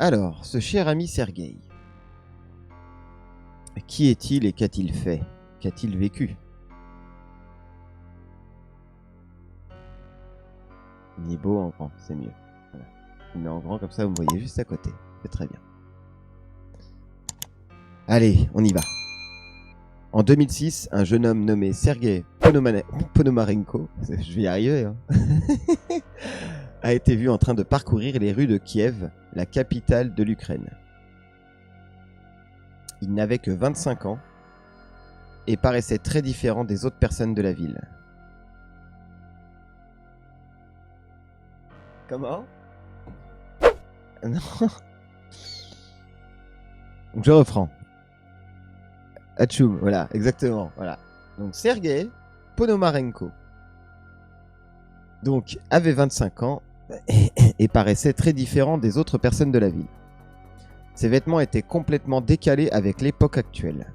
Alors, ce cher ami Sergueï, qui est-il et qu'a-t-il fait? Qu'a-t-il vécu? Il est beau en grand, c'est mieux. Voilà. Il met en grand comme ça, vous me voyez juste à côté. C'est très bien. Allez, on y va. En 2006, un jeune homme nommé Sergueï Ponomarenko, je vais y arriver, hein, a été vu en train de parcourir les rues de Kiev, la capitale de l'Ukraine. Il n'avait que 25 ans et paraissait très différent des autres personnes de la ville. Comment? Non. Donc je reprends. Atchoum, voilà, exactement, voilà. Donc Sergueï Ponomarenko donc avait 25 ans et paraissait très différent des autres personnes de la ville. Ses vêtements étaient complètement décalés avec l'époque actuelle.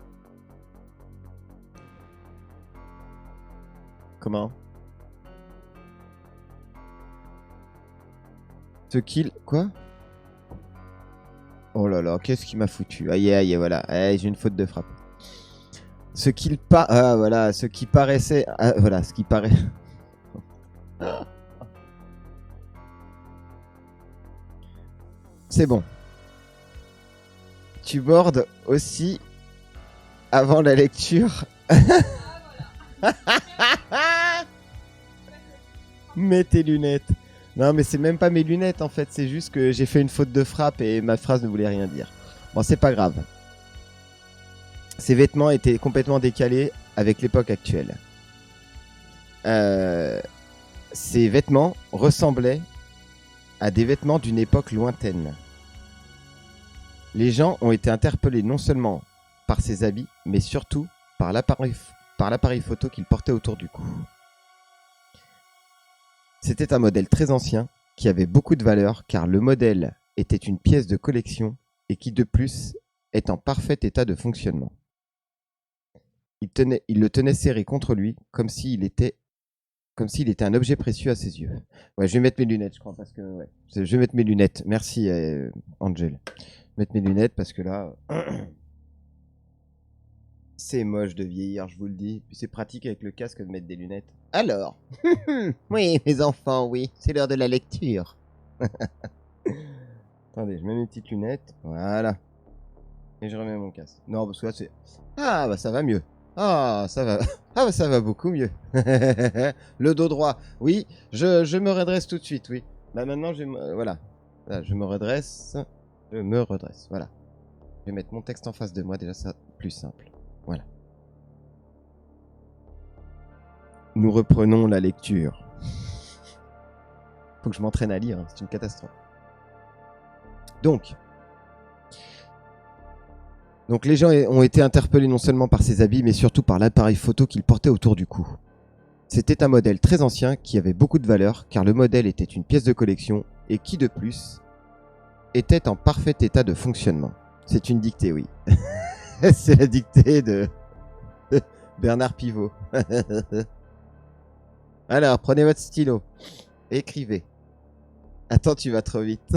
Comment? Ce qu'il... Quoi? Oh là là, qu'est-ce qu'il m'a foutu? Aïe aïe, voilà, aïe, j'ai une faute de frappe. Ce qu'il voilà, ce qui paraissait... voilà, ce qui paraît... C'est bon. Tu bordes aussi avant la lecture. Mets tes lunettes. Non, mais c'est même pas mes lunettes en fait. C'est juste que j'ai fait une faute de frappe et ma phrase ne voulait rien dire. Bon, c'est pas grave. Ses vêtements étaient complètement décalés avec l'époque actuelle. Ses vêtements ressemblaient à des vêtements d'une époque lointaine. Les gens ont été interpellés non seulement par ses habits, mais surtout par l'appareil photo qu'il portait autour du cou. C'était un modèle très ancien qui avait beaucoup de valeur car le modèle était une pièce de collection et qui de plus est en parfait état de fonctionnement. Il le tenait serré contre lui comme s'il était un objet précieux à ses yeux. Ouais, je vais mettre mes lunettes, je crois, parce que ouais, je vais mettre mes lunettes. Merci, Angel. Mettre mes lunettes parce que là, c'est moche de vieillir, je vous le dis. Puis c'est pratique avec le casque de mettre des lunettes. Alors, oui, mes enfants, oui, c'est l'heure de la lecture. Attendez, je mets mes petites lunettes. Voilà. Et je remets mon casque. Non, parce que là, c'est... Ah, bah ça va mieux. Ah, ça va. Ah, bah ça va beaucoup mieux. Le dos droit. Oui, je me redresse tout de suite, oui. Bah maintenant, voilà. Là, je me redresse. Je me redresse, voilà. Je vais mettre mon texte en face de moi, déjà, ça plus simple. Voilà. Nous reprenons la lecture. Faut que je m'entraîne à lire, hein, c'est une catastrophe. Donc, les gens ont été interpellés non seulement par ses habits, mais surtout par l'appareil photo qu'il portait autour du cou. C'était un modèle très ancien qui avait beaucoup de valeur, car le modèle était une pièce de collection, et qui de plus était en parfait état de fonctionnement. C'est une dictée, oui. C'est la dictée de Bernard Pivot. Alors, prenez votre stylo. Écrivez. Attends, tu vas trop vite.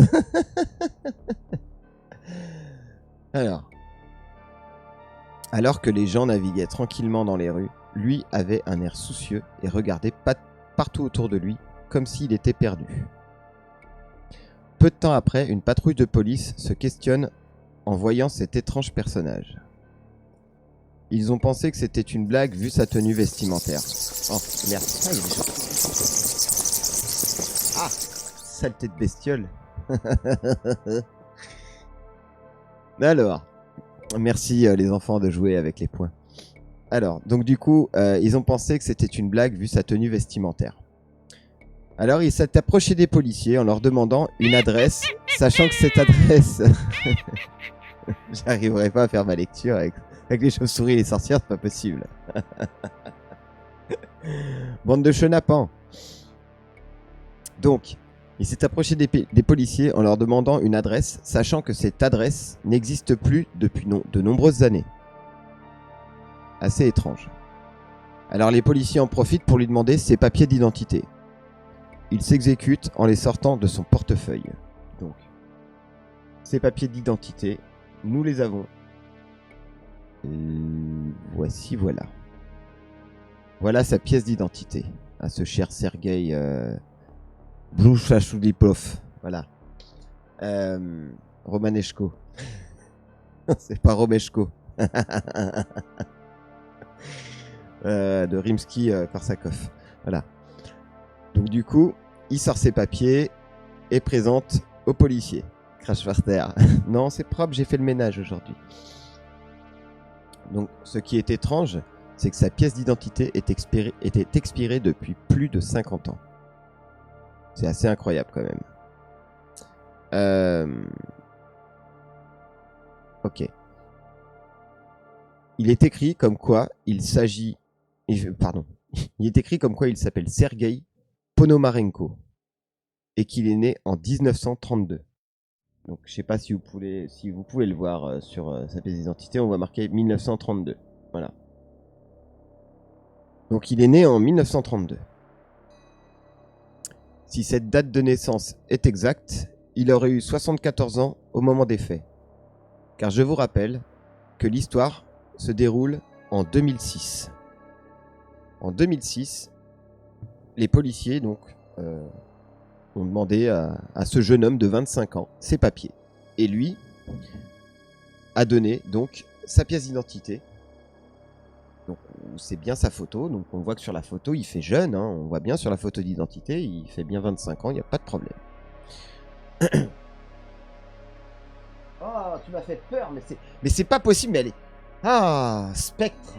Alors que les gens naviguaient tranquillement dans les rues, lui avait un air soucieux et regardait partout autour de lui, comme s'il était perdu. Peu de temps après, une patrouille de police se questionne en voyant cet étrange personnage. Ils ont pensé que c'était une blague vu sa tenue vestimentaire. Oh, merde. Ah, saleté de bestiole. Alors, merci les enfants de jouer avec les points. Alors, donc du coup, ils ont pensé que c'était une blague vu sa tenue vestimentaire. Alors, il s'est approché des policiers en leur demandant une adresse, sachant que cette adresse... J'arriverai pas à faire ma lecture avec les chauves-souris et les sorcières, c'est pas possible. Bande de chenapans. Donc, il s'est approché des policiers en leur demandant une adresse, sachant que cette adresse n'existe plus depuis de nombreuses années. Assez étrange. Alors les policiers en profitent pour lui demander ses papiers d'identité. Il s'exécute en les sortant de son portefeuille. Donc, ses papiers d'identité, nous les avons. Voici, voilà. Voilà sa pièce d'identité à ce cher Sergueï Blouchachulipov. Voilà. Romaneshko. C'est pas Romeshko. De Rimsky-Korsakov. Voilà. Donc du coup, il sort ses papiers et présente au policier. Crash par terre. Non, c'est propre, j'ai fait le ménage aujourd'hui. Donc, ce qui est étrange, c'est que sa pièce d'identité était expirée depuis plus de 50 ans. C'est assez incroyable quand même. Ok. Il est écrit comme quoi il s'agit... Pardon. Il est écrit comme quoi il s'appelle Sergueï Ponomarenko et qu'il est né en 1932. Donc, je sais pas si vous pouvez le voir sur sa pièce d'identité. On voit marqué 1932. Voilà. Donc, il est né en 1932. Si cette date de naissance est exacte, il aurait eu 74 ans au moment des faits. Car je vous rappelle que l'histoire se déroule en 2006. En 2006, les policiers donc ont demandé à ce jeune homme de 25 ans ses papiers. Et lui a donné donc sa pièce d'identité. Donc c'est bien sa photo. Donc on voit que sur la photo, il fait jeune. Hein, on voit bien sur la photo d'identité, il fait bien 25 ans, il n'y a pas de problème. Oh, tu m'as fait peur, mais c'est pas possible, mais elle est... Ah, spectre.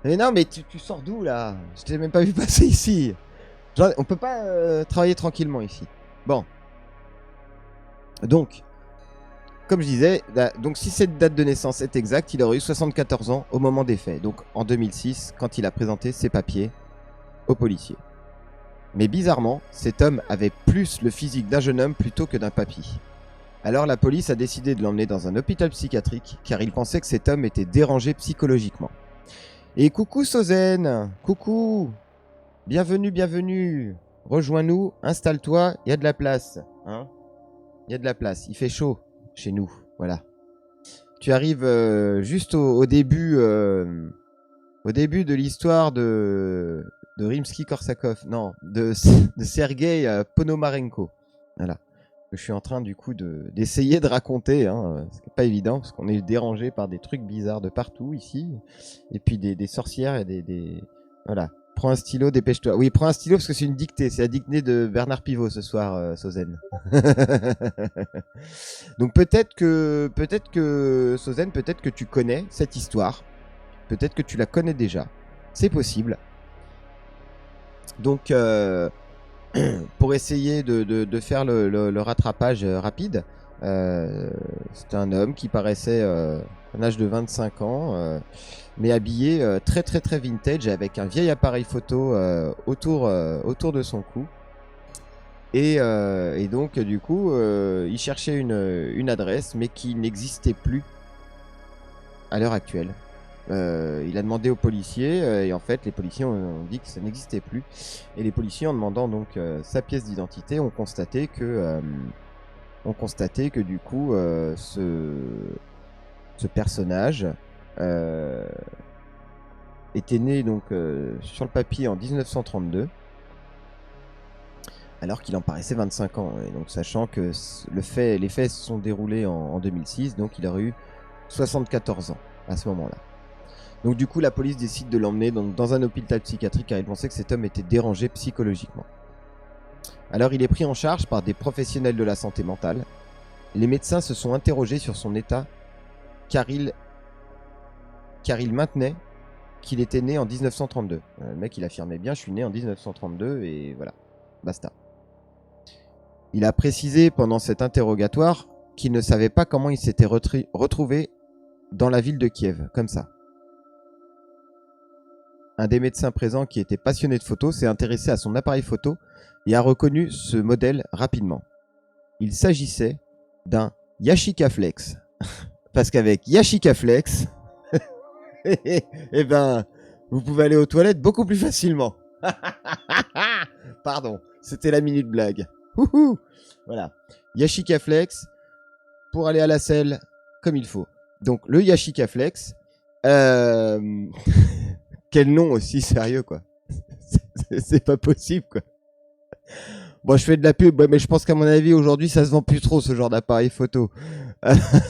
Mais non, mais tu sors d'où là? Je t'ai même pas vu passer ici. Genre, on peut pas travailler tranquillement ici. Bon. Donc, comme je disais, donc si cette date de naissance est exacte, il aurait eu 74 ans au moment des faits. Donc en 2006, quand il a présenté ses papiers aux policiers. Mais bizarrement, cet homme avait plus le physique d'un jeune homme plutôt que d'un papy. Alors la police a décidé de l'emmener dans un hôpital psychiatrique car il pensait que cet homme était dérangé psychologiquement. Et coucou Sozen, coucou, bienvenue, bienvenue, rejoins-nous, installe-toi, il y a de la place, hein, il y a de la place, il fait chaud chez nous, voilà. Tu arrives juste au début de l'histoire de Rimsky-Korsakov, non, de Sergueï Ponomarenko, voilà. Je suis en train du coup d'essayer de raconter, hein. C'est pas évident parce qu'on est dérangé par des trucs bizarres de partout ici, et puis des sorcières et des... Voilà, prends un stylo, dépêche-toi. Oui, prends un stylo parce que c'est une dictée, c'est la dictée de Bernard Pivot ce soir, Sozen. Donc peut-être que Sozen, peut-être que tu connais cette histoire, peut-être que tu la connais déjà, c'est possible. Donc pour essayer de faire le rattrapage rapide, c'était un homme qui paraissait à un âge de 25 ans, mais habillé très très très vintage avec un vieil appareil photo autour de son cou. Et donc du coup, il cherchait une adresse, mais qui n'existait plus à l'heure actuelle. Il a demandé aux policiers et en fait les policiers ont dit que ça n'existait plus, et les policiers en demandant donc sa pièce d'identité ont constaté que du coup ce personnage était né donc sur le papier en 1932 alors qu'il en paraissait 25 ans, et donc sachant que les faits se sont déroulés en 2006, donc il aurait eu 74 ans à ce moment-là. Donc du coup, la police décide de l'emmener dans un hôpital psychiatrique car il pensait que cet homme était dérangé psychologiquement. Alors il est pris en charge par des professionnels de la santé mentale. Les médecins se sont interrogés sur son état car il maintenait qu'il était né en 1932. Le mec, il affirmait bien, je suis né en 1932 et voilà, basta. Il a précisé pendant cet interrogatoire qu'il ne savait pas comment il s'était retrouvé dans la ville de Kiev, comme ça. Un des médecins présents, qui était passionné de photos, s'est intéressé à son appareil photo et a reconnu ce modèle rapidement. Il s'agissait d'un Yashica Flex. Parce qu'avec Yashica Flex, eh ben, vous pouvez aller aux toilettes beaucoup plus facilement. Pardon, c'était la minute blague. Voilà. Yashica Flex, pour aller à la selle comme il faut. Donc le Yashica Flex. Quel nom aussi sérieux, quoi. C'est pas possible, quoi. Bon, je fais de la pub, mais je pense qu'à mon avis, aujourd'hui, ça se vend plus trop, ce genre d'appareil photo.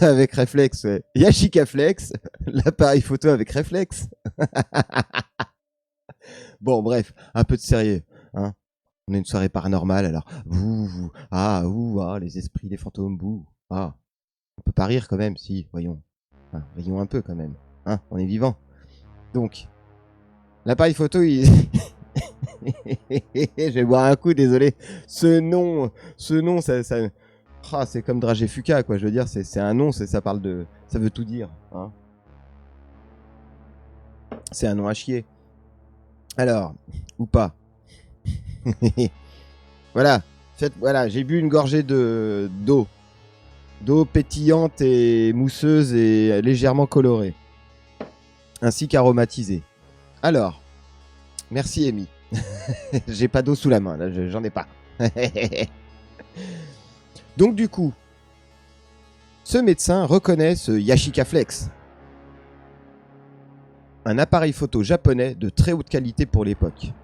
Avec réflexe, ouais. Yashica Flex, l'appareil photo avec réflexe. Bon, bref, un peu de sérieux, hein. On a une soirée paranormale, alors, les esprits, les fantômes, on peut pas rire quand même, si, voyons. Enfin, rions un peu quand même, hein, on est vivant. Donc, l'appareil photo, il... Je vais boire un coup, désolé. Ce nom, ça... c'est comme Dragé Fuka, quoi. Je veux dire, c'est un nom, ça parle de... Ça veut tout dire, hein. C'est un nom à chier. Alors, ou pas. Voilà. Voilà, j'ai bu une gorgée d'eau. D'eau pétillante et mousseuse et légèrement colorée. Ainsi qu'aromatisée. Alors, merci Amy. J'ai pas d'eau sous la main, là, j'en ai pas. Donc du coup, ce médecin reconnaît ce Yashica Flex. Un appareil photo japonais de très haute qualité pour l'époque.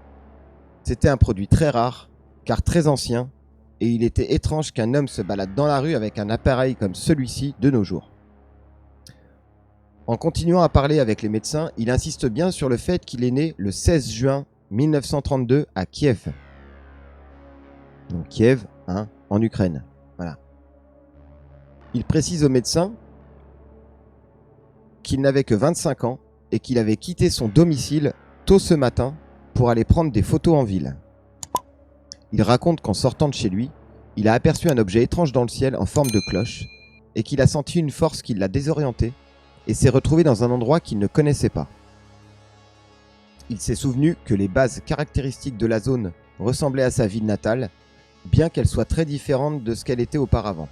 C'était un produit très rare, car très ancien, et il était étrange qu'un homme se balade dans la rue avec un appareil comme celui-ci de nos jours. En continuant à parler avec les médecins, il insiste bien sur le fait qu'il est né le 16 juin 1932 à Kiev. Donc Kiev, hein, en Ukraine. Voilà. Il précise aux médecins qu'il n'avait que 25 ans et qu'il avait quitté son domicile tôt ce matin pour aller prendre des photos en ville. Il raconte qu'en sortant de chez lui, il a aperçu un objet étrange dans le ciel en forme de cloche et qu'il a senti une force qui l'a désorienté et s'est retrouvé dans un endroit qu'il ne connaissait pas. Il s'est souvenu que les bases caractéristiques de la zone ressemblaient à sa ville natale, bien qu'elle soit très différente de ce qu'elle était auparavant.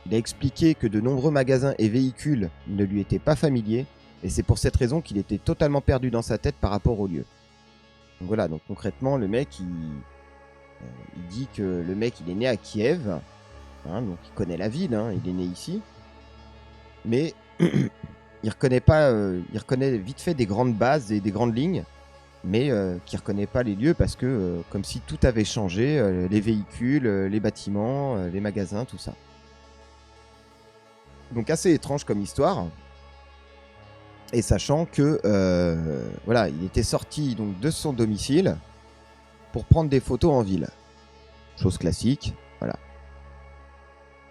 Il a expliqué que de nombreux magasins et véhicules ne lui étaient pas familiers, et c'est pour cette raison qu'il était totalement perdu dans sa tête par rapport au lieu. Donc voilà, donc concrètement, le mec, il dit que le mec, il est né à Kiev, hein, donc il connaît la ville, hein, il est né ici, mais il reconnaît vite fait des grandes bases et des grandes lignes, mais qui reconnaît pas les lieux parce que comme si tout avait changé, les véhicules, les bâtiments, les magasins, tout ça. Donc assez étrange comme histoire. Et sachant que voilà, il était sorti donc de son domicile pour prendre des photos en ville. Chose classique, voilà.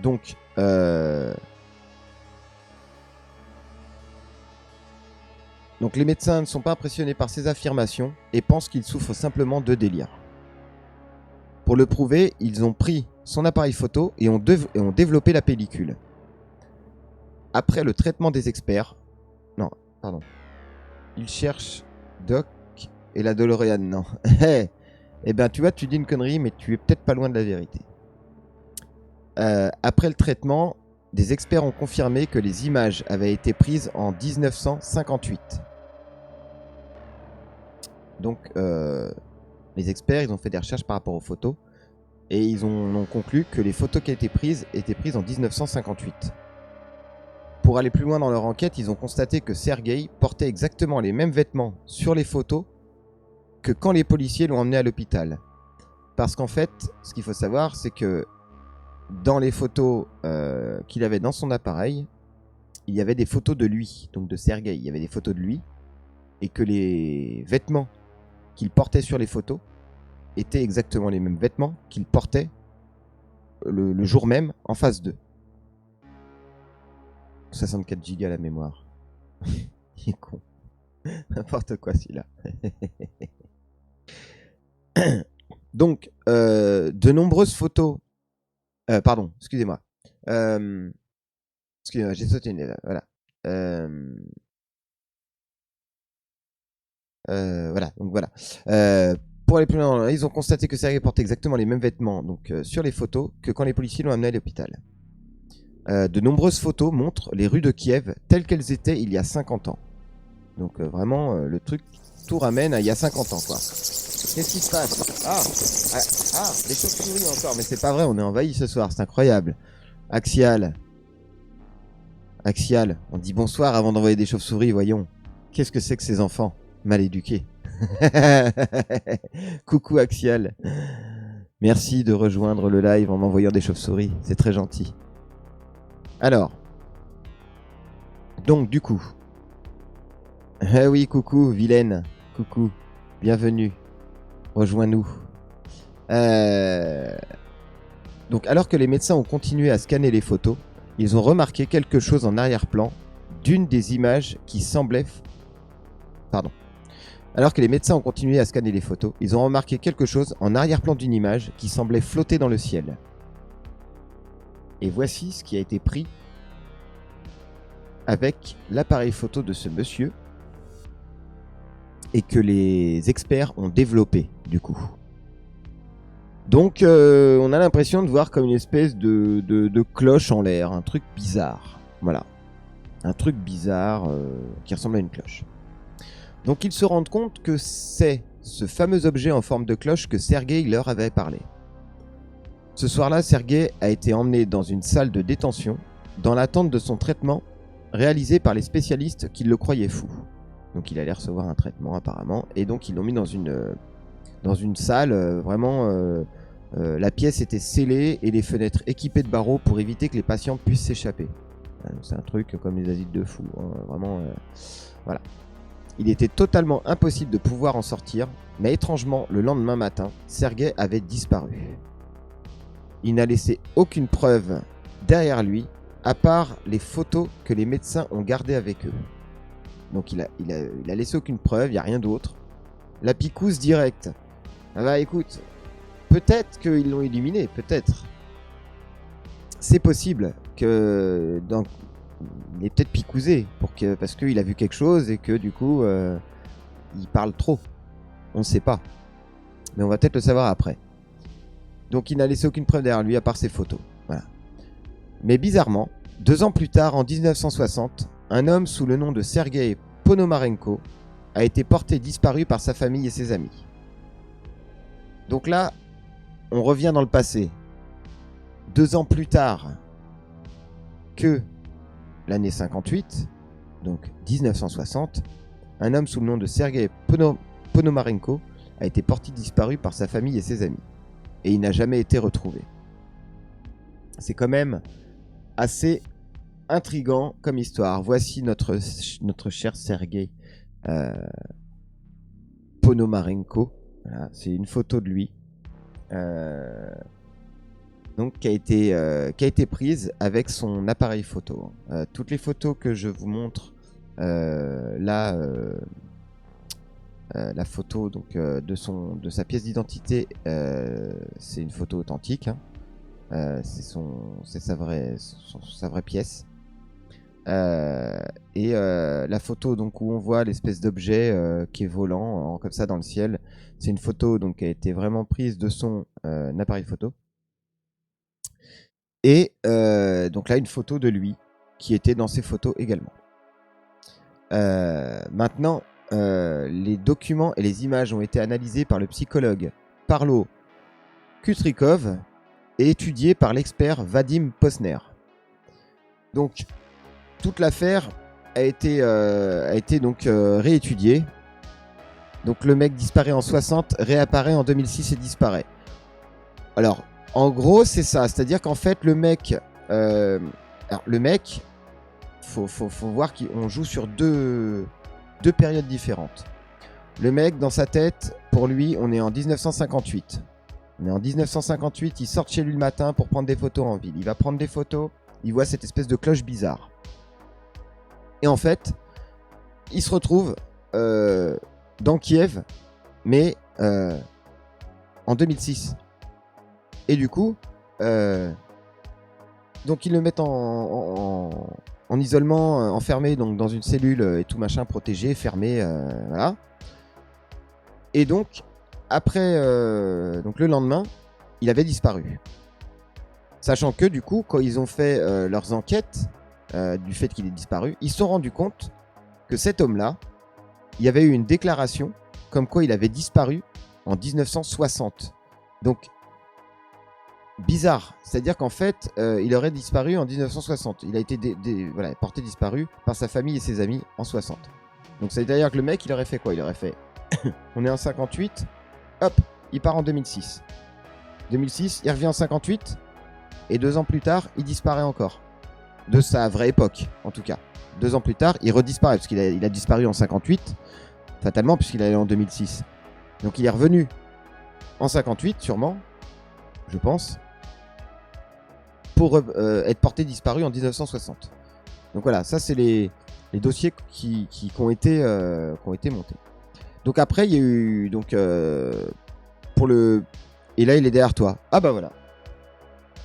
Donc les médecins ne sont pas impressionnés par ces affirmations et pensent qu'il souffre simplement de délire. Pour le prouver, ils ont pris son appareil photo et ont développé la pellicule. Après le traitement des experts... Non, pardon. Ils cherchent Doc et la DeLorean, non. Eh ben, tu vois, tu dis une connerie, mais tu es peut-être pas loin de la vérité. Après le traitement, des experts ont confirmé que les images avaient été prises en 1958. Donc, les experts, ils ont fait des recherches par rapport aux photos et ils ont conclu que les photos qui étaient prises en 1958. Pour aller plus loin dans leur enquête, ils ont constaté que Sergueï portait exactement les mêmes vêtements sur les photos que quand les policiers l'ont emmené à l'hôpital. Parce qu'en fait, ce qu'il faut savoir, c'est que dans les photos qu'il avait dans son appareil, il y avait des photos de lui, donc de Sergueï. Il y avait des photos de lui, et que les vêtements qu'il portait sur les photos étaient exactement les mêmes vêtements qu'il portait le jour même en phase 2. 64 Go la mémoire. Il est con. N'importe quoi celui-là. Donc, de nombreuses photos... pardon, excusez-moi. Excusez-moi, j'ai sauté une lettre. Voilà. Voilà, donc voilà. Pour aller plus loin, ils ont constaté que Sergueï portait exactement les mêmes vêtements donc, sur les photos que quand les policiers l'ont amené à l'hôpital. De nombreuses photos montrent les rues de Kiev telles qu'elles étaient il y a 50 ans. Donc vraiment, le truc tout ramène à il y a 50 ans, quoi. Qu'est-ce qui se passe? Ah, les chauves-souris encore, mais c'est pas vrai, on est envahi ce soir, c'est incroyable. Axial. Axial, on dit bonsoir avant d'envoyer des chauves-souris, voyons. Qu'est-ce que c'est que ces enfants mal éduqués? Coucou Axial. Merci de rejoindre le live en m'envoyant des chauves-souris, c'est très gentil. Alors, donc du coup, ah oui, coucou Vilaine, coucou, bienvenue, rejoins-nous. Donc alors que les médecins ont continué à scanner les photos, ils ont remarqué quelque chose en arrière-plan d'une des images qui semblait... Alors que les médecins ont continué à scanner les photos, ils ont remarqué quelque chose en arrière-plan d'une image qui semblait flotter dans le ciel. Et voici ce qui a été pris avec l'appareil photo de ce monsieur et que les experts ont développé du coup. Donc on a l'impression de voir comme une espèce de cloche en l'air, un truc bizarre. Voilà. Un truc bizarre qui ressemble à une cloche. Donc ils se rendent compte que c'est ce fameux objet en forme de cloche que Sergueï leur avait parlé. Ce soir-là, Sergueï a été emmené dans une salle de détention dans l'attente de son traitement réalisé par les spécialistes qui le croyaient fou. Donc il allait recevoir un traitement apparemment et donc ils l'ont mis dans une salle vraiment... la pièce était scellée et les fenêtres équipées de barreaux pour éviter que les patients puissent s'échapper. C'est un truc comme les asiles de fous, hein, vraiment... voilà. Il était totalement impossible de pouvoir en sortir, mais étrangement, le lendemain matin, Sergueï avait disparu. Il n'a laissé aucune preuve derrière lui, à part les photos que les médecins ont gardées avec eux. Donc il a laissé aucune preuve, il n'y a rien d'autre. La picouse directe. Ah bah écoute, peut-être qu'ils l'ont éliminé, peut-être. C'est possible que il est peut-être picousé parce qu'il a vu quelque chose et que du coup il parle trop. On ne sait pas. Mais on va peut-être le savoir après. Donc il n'a laissé aucune preuve derrière lui à part ses photos. Voilà. Mais bizarrement, 2 ans plus tard, en 1960, un homme sous le nom de Sergueï Ponomarenko a été porté disparu par sa famille et ses amis. Donc là, on revient dans le passé. 2 ans plus tard que l'année 58, donc 1960, un homme sous le nom de Sergueï Ponomarenko a été porté disparu par sa famille et ses amis. Et il n'a jamais été retrouvé. C'est quand même assez intriguant comme histoire. Voici notre cher Sergueï Ponomarenko. Voilà, c'est une photo de lui. Donc qui a été prise avec son appareil photo. Toutes les photos que je vous montre là, la photo donc de sa pièce d'identité, c'est une photo authentique. Hein. C'est sa vraie pièce. Et la photo donc où on voit l'espèce d'objet qui est volant comme ça dans le ciel, c'est une photo donc qui a été vraiment prise de son appareil photo. Et donc là, une photo de lui qui était dans ses photos également. Maintenant, les documents et les images ont été analysés par le psychologue Parlo Kutrikov et étudiés par l'expert Vadim Posner. Donc, toute l'affaire a été donc réétudiée. Donc, le mec disparaît en 60, réapparaît en 2006 et disparaît. Alors, en gros, c'est ça. C'est-à-dire qu'en fait, le mec... alors, le mec, faut voir qu'on joue sur deux périodes différentes. Le mec, dans sa tête, pour lui, on est en 1958. On est en 1958, il sort de chez lui le matin pour prendre des photos en ville. Il va prendre des photos, il voit cette espèce de cloche bizarre. Et en fait, il se retrouve dans Kiev, mais en 2006. Et du coup, donc ils le mettent en isolement, enfermé donc dans une cellule et tout machin, protégé, fermé, voilà. Et donc, après, donc le lendemain, il avait disparu. Sachant que du coup, quand ils ont fait leurs enquêtes du fait qu'il est disparu, ils se sont rendus compte que cet homme-là, il y avait eu une déclaration comme quoi il avait disparu en 1960. Donc bizarre. C'est-à-dire qu'en fait, il aurait disparu en 1960. Il a été voilà, porté disparu par sa famille et ses amis en 60. Donc c'est-à-dire que le mec, il aurait fait quoi? Il aurait fait... On est en 58, hop, il part en 2006. 2006, il revient en 58, et 2 ans plus tard, il disparaît encore. De sa vraie époque, en tout cas. 2 ans plus tard, il redisparaît, parce qu'il a disparu en 58, fatalement, puisqu'il est allé en 2006. Donc il est revenu en 58, sûrement, je pense, pour être porté disparu en 1960. Donc voilà, ça c'est les dossiers qui ont été montés. Donc après, il y a eu... Donc, pour le... Et là, il est derrière toi. Ah bah voilà.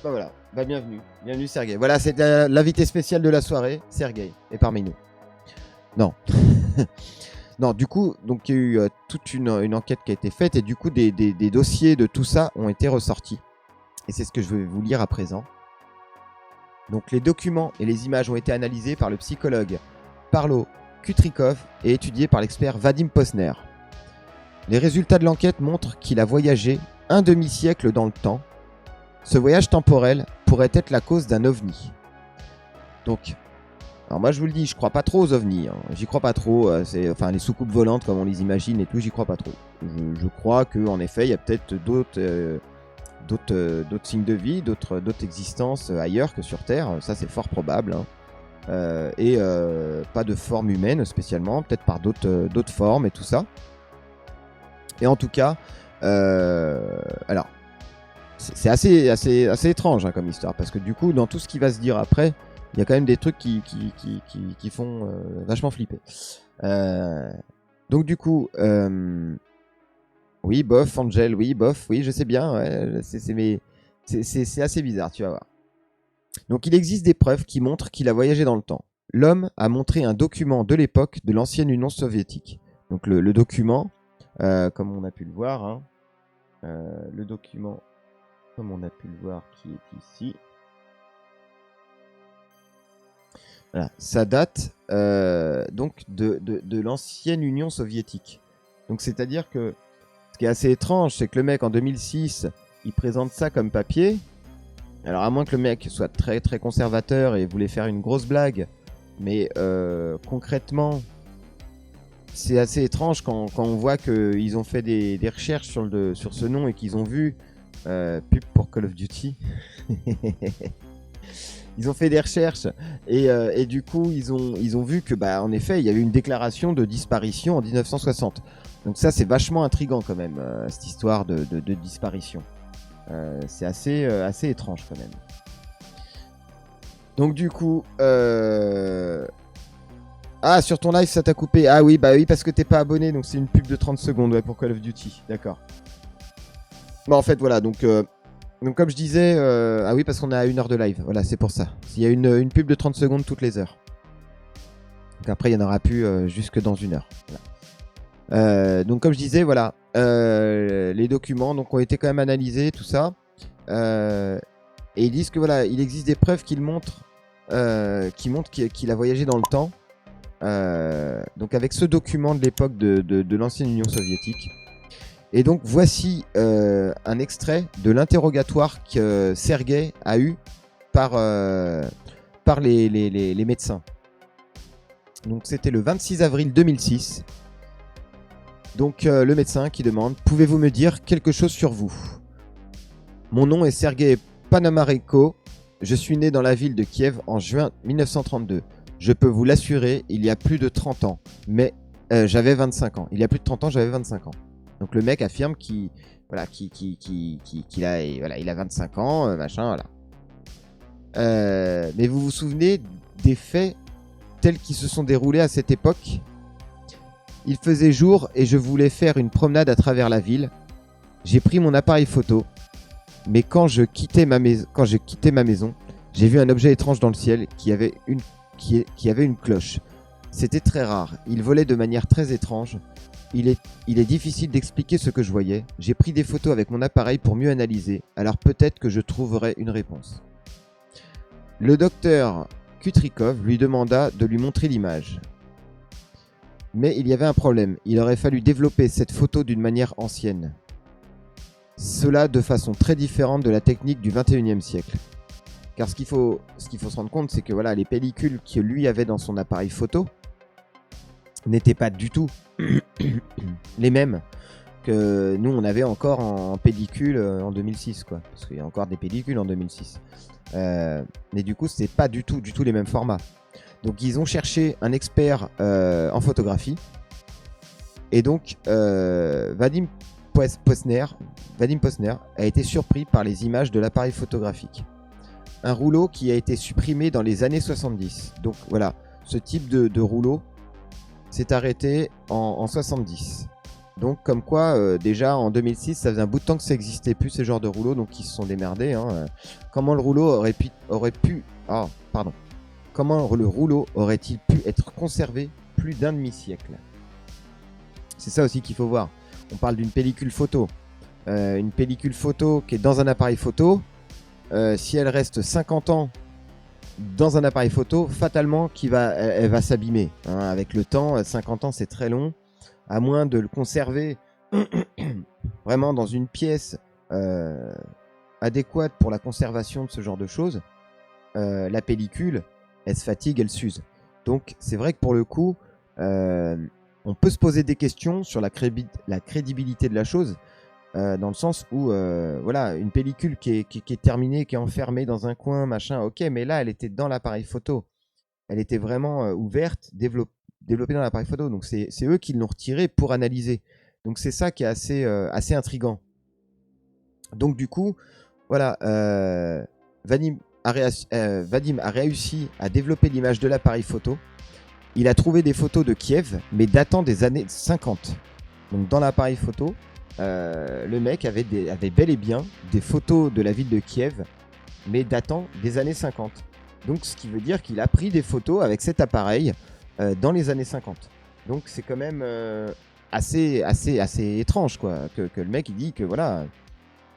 Bah voilà. Bah bienvenue. Bienvenue Sergueï. Voilà, c'est l'invité spécial de la soirée. Sergueï est parmi nous. Non. Non, du coup, donc il y a eu toute une enquête qui a été faite et du coup, des dossiers de tout ça ont été ressortis. Et c'est ce que je vais vous lire à présent. Donc les documents et les images ont été analysés par le psychologue Parlo Kutrikov et étudiés par l'expert Vadim Posner. Les résultats de l'enquête montrent qu'il a voyagé un demi-siècle dans le temps. Ce voyage temporel pourrait être la cause d'un ovni. Donc, alors moi je vous le dis, je crois pas trop aux ovnis. Hein. J'y crois pas trop. Enfin, les soucoupes volantes comme on les imagine et tout, j'y crois pas trop. Je crois qu'en effet, il y a peut-être d'autres signes de vie, d'autres existences ailleurs que sur Terre. Ça, c'est fort probable. Hein. Et pas de forme humaine spécialement, peut-être par d'autres formes et tout ça. Et en tout cas, alors, c'est assez étrange hein, comme histoire, parce que du coup, dans tout ce qui va se dire après, il y a quand même des trucs qui font vachement flipper. Donc du coup, oui, bof, Angel, oui, bof, oui, je sais bien, ouais, c'est assez bizarre, tu vas voir. Donc il existe des preuves qui montrent qu'il a voyagé dans le temps. L'homme a montré un document de l'époque de l'ancienne Union soviétique. Donc le document... comme on a pu le voir, hein, le document, comme on a pu le voir, qui est ici. Voilà, ça date donc de l'ancienne Union soviétique. Donc c'est-à-dire que ce qui est assez étrange, c'est que le mec en 2006, il présente ça comme papier. Alors à moins que le mec soit très très conservateur et voulait faire une grosse blague, mais concrètement... C'est assez étrange quand on voit qu'ils ont fait des recherches sur ce nom et qu'ils ont vu pub pour Call of Duty. Ils ont fait des recherches et du coup ils ont vu que bah en effet il y a eu une déclaration de disparition en 1960. Donc ça c'est vachement intriguant quand même cette histoire de disparition. C'est assez étrange quand même. Donc du coup ah, sur ton live, ça t'a coupé. Ah oui, bah oui, parce que t'es pas abonné, donc c'est une pub de 30 secondes ouais, pour Call of Duty. D'accord. Bon, en fait, voilà, donc comme je disais... ah oui, parce qu'on est à 1 heure de live. Voilà, c'est pour ça. Il y a une pub de 30 secondes toutes les heures. Donc après, il n'y en aura plus jusque dans 1 heure. Voilà. Donc comme je disais, voilà. Les documents donc, ont été quand même analysés, tout ça. Et ils disent que voilà, il existe des preuves qui montrent qu'il a voyagé dans le temps. Donc avec ce document de l'époque de l'ancienne Union soviétique. Et donc voici un extrait de l'interrogatoire que Sergueï a eu par les médecins. Donc c'était le 26 avril 2006. Donc le médecin qui demande: pouvez-vous me dire quelque chose sur vous? Mon nom est Sergueï Panamarenko. Je suis né dans la ville de Kiev en juin 1932. Je peux vous l'assurer, il y a plus de 30 ans. Mais j'avais 25 ans. Il y a plus de 30 ans, j'avais 25 ans. Donc le mec affirme qu'il a 25 ans, machin, voilà. Mais vous vous souvenez des faits tels qu'ils se sont déroulés à cette époque? Il faisait jour et je voulais faire une promenade à travers la ville. J'ai pris mon appareil photo. Mais quand je quittais ma maison, j'ai vu un objet étrange dans le ciel qui avait une cloche. C'était très rare. Il volait de manière très étrange. Il est difficile d'expliquer ce que je voyais. J'ai pris des photos avec mon appareil pour mieux analyser. Alors peut-être que je trouverai une réponse. Le docteur Kutrikov lui demanda de lui montrer l'image. Mais il y avait un problème. Il aurait fallu développer cette photo d'une manière ancienne. cela de façon très différente de la technique du 21e siècle. Car ce qu'il faut se rendre compte, c'est que voilà, les pellicules que lui avait dans son appareil photo n'étaient pas du tout les mêmes que nous on avait encore en pellicule en 2006, quoi. Parce qu'il y a encore des pellicules en 2006. Mais du coup, c'est pas du tout les mêmes formats. Donc ils ont cherché un expert en photographie. Et donc Vadim Posner a été surpris par les images de l'appareil photographique. Un rouleau qui a été supprimé dans les années 70. Donc voilà, ce type de rouleau s'est arrêté en 70. Donc comme quoi, déjà en 2006, ça faisait un bout de temps que ça n'existait plus, ces genres de rouleaux, donc ils se sont démerdés. Comment le rouleau Comment le rouleau aurait-il pu être conservé plus d'un demi-siècle? C'est ça aussi qu'il faut voir. On parle d'une pellicule photo. Une pellicule photo qui est dans un appareil photo, si elle reste 50 ans dans un appareil photo, fatalement elle va s'abîmer. Avec le temps, 50 ans c'est très long. À moins de le conserver vraiment dans une pièce adéquate pour la conservation de ce genre de choses, la pellicule, elle se fatigue, elle s'use. Donc c'est vrai que pour le coup, on peut se poser des questions sur la crédibilité de la chose, dans le sens où voilà, une pellicule qui est terminée, qui est enfermée dans un coin, machin, ok, mais là elle était dans l'appareil photo, elle était vraiment ouverte, développée dans l'appareil photo, donc c'est eux qui l'ont retiré pour analyser. Donc c'est ça qui est assez intriguant. Donc du coup, voilà, Vadim a réussi à développer l'image de l'appareil photo. Il a trouvé des photos de Kiev, mais datant des années 50. Donc dans l'appareil photo, le mec avait bel et bien des photos de la ville de Kiev, mais datant des années 50. Donc ce qui veut dire qu'il a pris des photos avec cet appareil dans les années 50. Donc c'est quand même assez étrange, quoi, que le mec il dit que voilà,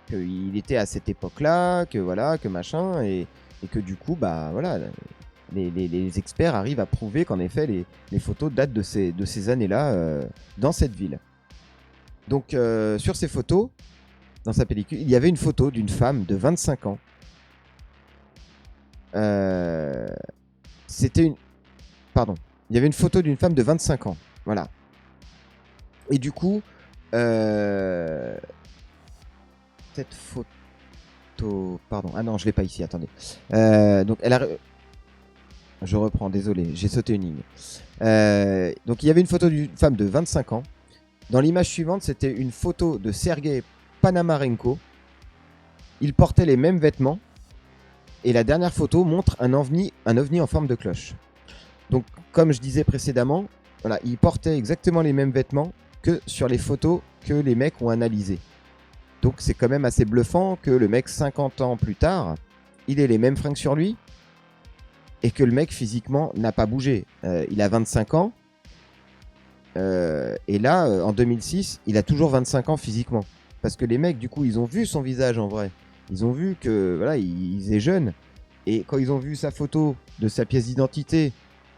qu'il était à cette époque-là, que voilà, que machin, et que du coup, bah voilà, les experts arrivent à prouver qu'en effet les photos datent de ces années-là dans cette ville. Donc sur ces photos, dans sa pellicule, il y avait une photo d'une femme de 25 ans. Il y avait une photo d'une femme de 25 ans. Voilà. Et du coup, cette photo... Pardon. Ah non, je ne l'ai pas ici, attendez. Donc, elle a... Je reprends, désolé, j'ai sauté une ligne. Donc, il y avait une photo d'une femme de 25 ans. Dans l'image suivante, c'était une photo de Sergei Panamarenko. Il portait les mêmes vêtements. Et la dernière photo montre un ovni en forme de cloche. Donc, comme je disais précédemment, voilà, il portait exactement les mêmes vêtements que sur les photos que les mecs ont analysées. Donc, c'est quand même assez bluffant que le mec, 50 ans plus tard, il ait les mêmes fringues sur lui et que le mec, physiquement, n'a pas bougé. Il a 25 ans. Et là, en 2006, il a toujours 25 ans physiquement. Parce que les mecs, du coup, ils ont vu son visage en vrai. Ils ont vu que voilà, il est jeune. Et quand ils ont vu sa photo de sa pièce d'identité,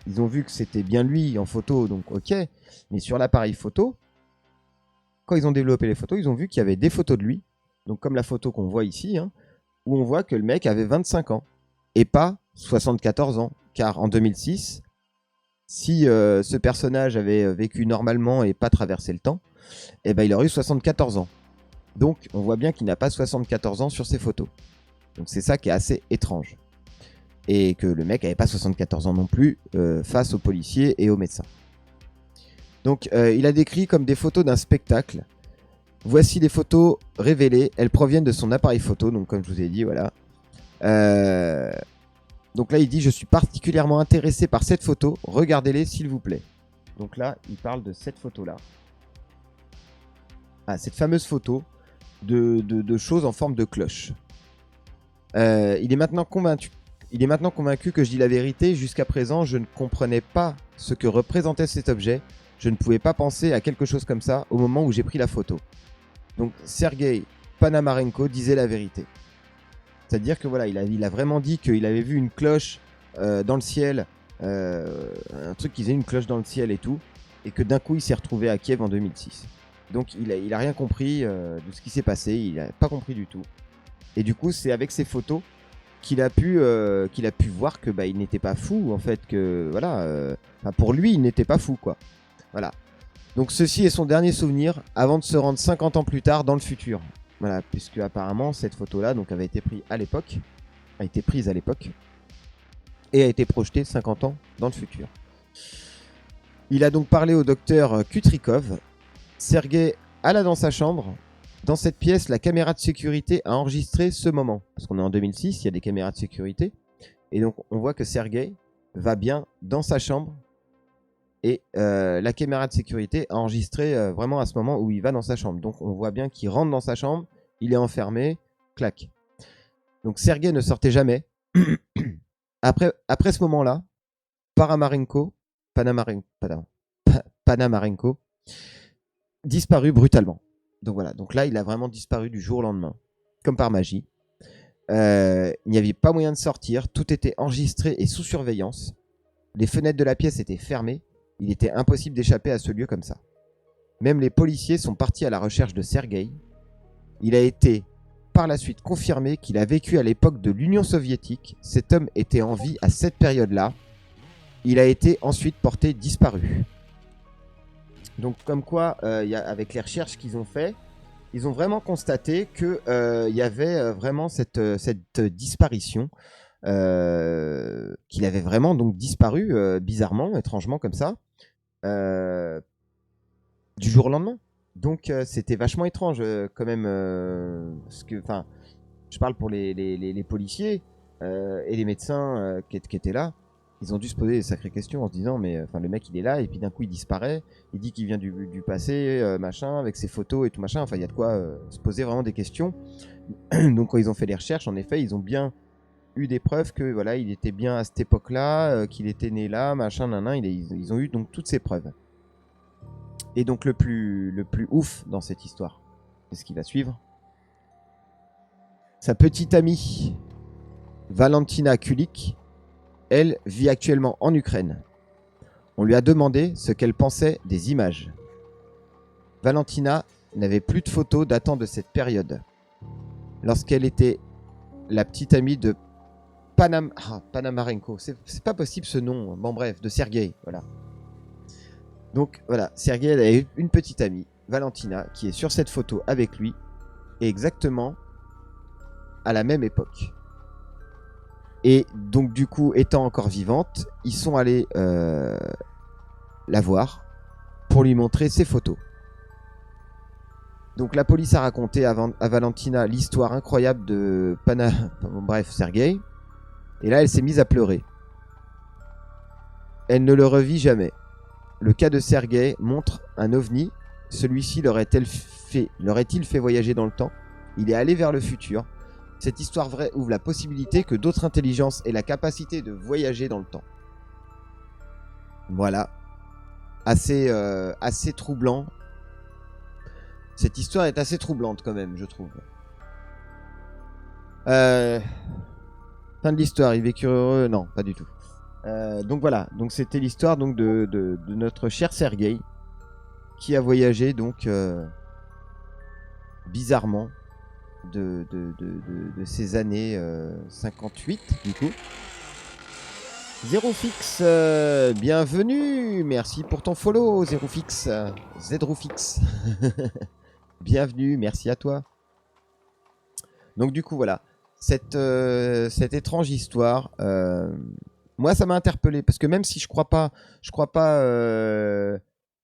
ils ont vu que c'était bien lui en photo, donc ok. Mais sur l'appareil photo, quand ils ont développé les photos, ils ont vu qu'il y avait des photos de lui. Donc comme la photo qu'on voit ici, où on voit que le mec avait 25 ans et pas 74 ans. Car en 2006, si ce personnage avait vécu normalement et pas traversé le temps, eh ben, il aurait eu 74 ans. Donc on voit bien qu'il n'a pas 74 ans sur ses photos. Donc c'est ça qui est assez étrange. Et que le mec n'avait pas 74 ans non plus face aux policiers et aux médecins. Donc il a décrit comme des photos d'un spectacle. Voici les photos révélées. Elles proviennent de son appareil photo. Donc comme je vous ai dit, voilà. Donc là il dit: je suis particulièrement intéressé par cette photo. Regardez-les s'il vous plaît. Donc là il parle de cette photo-là. Ah, cette fameuse photo de choses en forme de cloche. Il est maintenant convaincu que je dis la vérité. Jusqu'à présent, je ne comprenais pas ce que représentait cet objet. Je ne pouvais pas penser à quelque chose comme ça au moment où j'ai pris la photo. Donc, Sergei Panamarenko disait la vérité. C'est-à-dire que voilà, il a vraiment dit qu'il avait vu une cloche dans le ciel, un truc qui faisait une cloche dans le ciel et tout, et que d'un coup, il s'est retrouvé à Kiev en 2006. Donc il a rien compris de ce qui s'est passé, il a pas compris du tout. Et du coup, c'est avec ces photos qu'il a pu voir que il n'était pas fou en fait, que voilà, pour lui, il n'était pas fou quoi. Voilà. Donc ceci est son dernier souvenir avant de se rendre 50 ans plus tard dans le futur. Voilà, puisque apparemment cette photo-là donc avait été prise à l'époque, et a été projetée 50 ans dans le futur. Il a donc parlé au docteur Kutrikov. Sergei alla dans sa chambre. Dans cette pièce, la caméra de sécurité a enregistré ce moment. Parce qu'on est en 2006, il y a des caméras de sécurité. Et donc, on voit que Sergei va bien dans sa chambre. Et la caméra de sécurité a enregistré vraiment à ce moment où il va dans sa chambre. Donc, on voit bien qu'il rentre dans sa chambre. Il est enfermé. Clac. Donc, Sergei ne sortait jamais. Après ce moment-là, Panamarenko disparu brutalement. Donc voilà, donc là il a vraiment disparu du jour au lendemain, comme par magie. Il n'y avait pas moyen de sortir, tout était enregistré et sous surveillance. Les fenêtres de la pièce étaient fermées, il était impossible d'échapper à ce lieu comme ça. Même les policiers sont partis à la recherche de Sergei. Il a été par la suite confirmé qu'il a vécu à l'époque de l'Union soviétique. Cet homme était en vie à cette période-là. Il a été ensuite porté disparu. Donc comme quoi, avec les recherches qu'ils ont fait, ils ont vraiment constaté qu'il y avait vraiment cette disparition, qu'il avait vraiment donc disparu bizarrement, étrangement comme ça, du jour au lendemain. Donc c'était vachement étrange quand même, parce que, enfin, je parle pour les policiers et les médecins qui étaient là. Ils ont dû se poser des sacrées questions en se disant, mais le mec il est là et puis d'un coup il disparaît, il dit qu'il vient du passé, machin, avec ses photos et tout machin. Enfin, il y a de quoi se poser vraiment des questions. Donc quand ils ont fait les recherches, en effet, ils ont bien eu des preuves que voilà, il était bien à cette époque-là, qu'il était né là, machin, nanan. Ils ont eu donc toutes ces preuves. Et donc le plus ouf dans cette histoire, c'est ce qui va suivre. Sa petite amie, Valentina Kulik, elle vit actuellement en Ukraine. On lui a demandé ce qu'elle pensait des images. Valentina n'avait plus de photos datant de cette période. Lorsqu'elle était la petite amie de Panamarenko. C'est pas possible ce nom. Bon bref, de Sergei. Voilà. Donc voilà, Sergei avait une petite amie, Valentina, qui est sur cette photo avec lui, et exactement à la même époque. Et donc du coup, étant encore vivante, ils sont allés la voir pour lui montrer ses photos. Donc la police a raconté à Valentina l'histoire incroyable de Sergei. Et là, elle s'est mise à pleurer. Elle ne le revit jamais. Le cas de Sergei montre un ovni. Celui-ci l'aurait-il fait voyager dans le temps? Il est allé vers le futur. Cette histoire vraie ouvre la possibilité que d'autres intelligences aient la capacité de voyager dans le temps. Voilà. Assez troublant. Cette histoire est assez troublante quand même, je trouve. Fin de l'histoire, ils vécurent heureux. Non, pas du tout. Donc voilà, donc c'était l'histoire donc de notre cher Sergei qui a voyagé donc bizarrement de ces années 58 du coup. Zerofix, bienvenue, merci pour ton follow Zerofix, Zedrofix. Bienvenue, merci à toi. Donc du coup voilà, cette étrange histoire, moi ça m'a interpellé parce que même si je crois pas,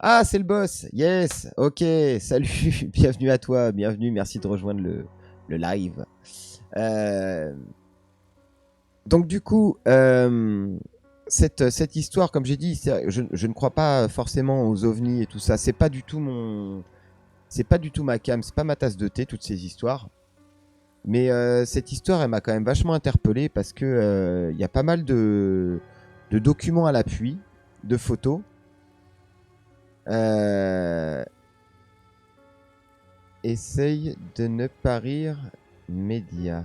ah c'est le boss, yes, ok, salut, bienvenue à toi, bienvenue, merci de rejoindre le live. Donc du coup, cette histoire, comme j'ai dit, je ne crois pas forcément aux ovnis et tout ça. C'est pas du tout ma came, c'est pas ma tasse de thé, toutes ces histoires. Mais cette histoire, elle m'a quand même vachement interpellé parce que y a pas mal de documents à l'appui, de photos. Essaye de ne pas rire, média.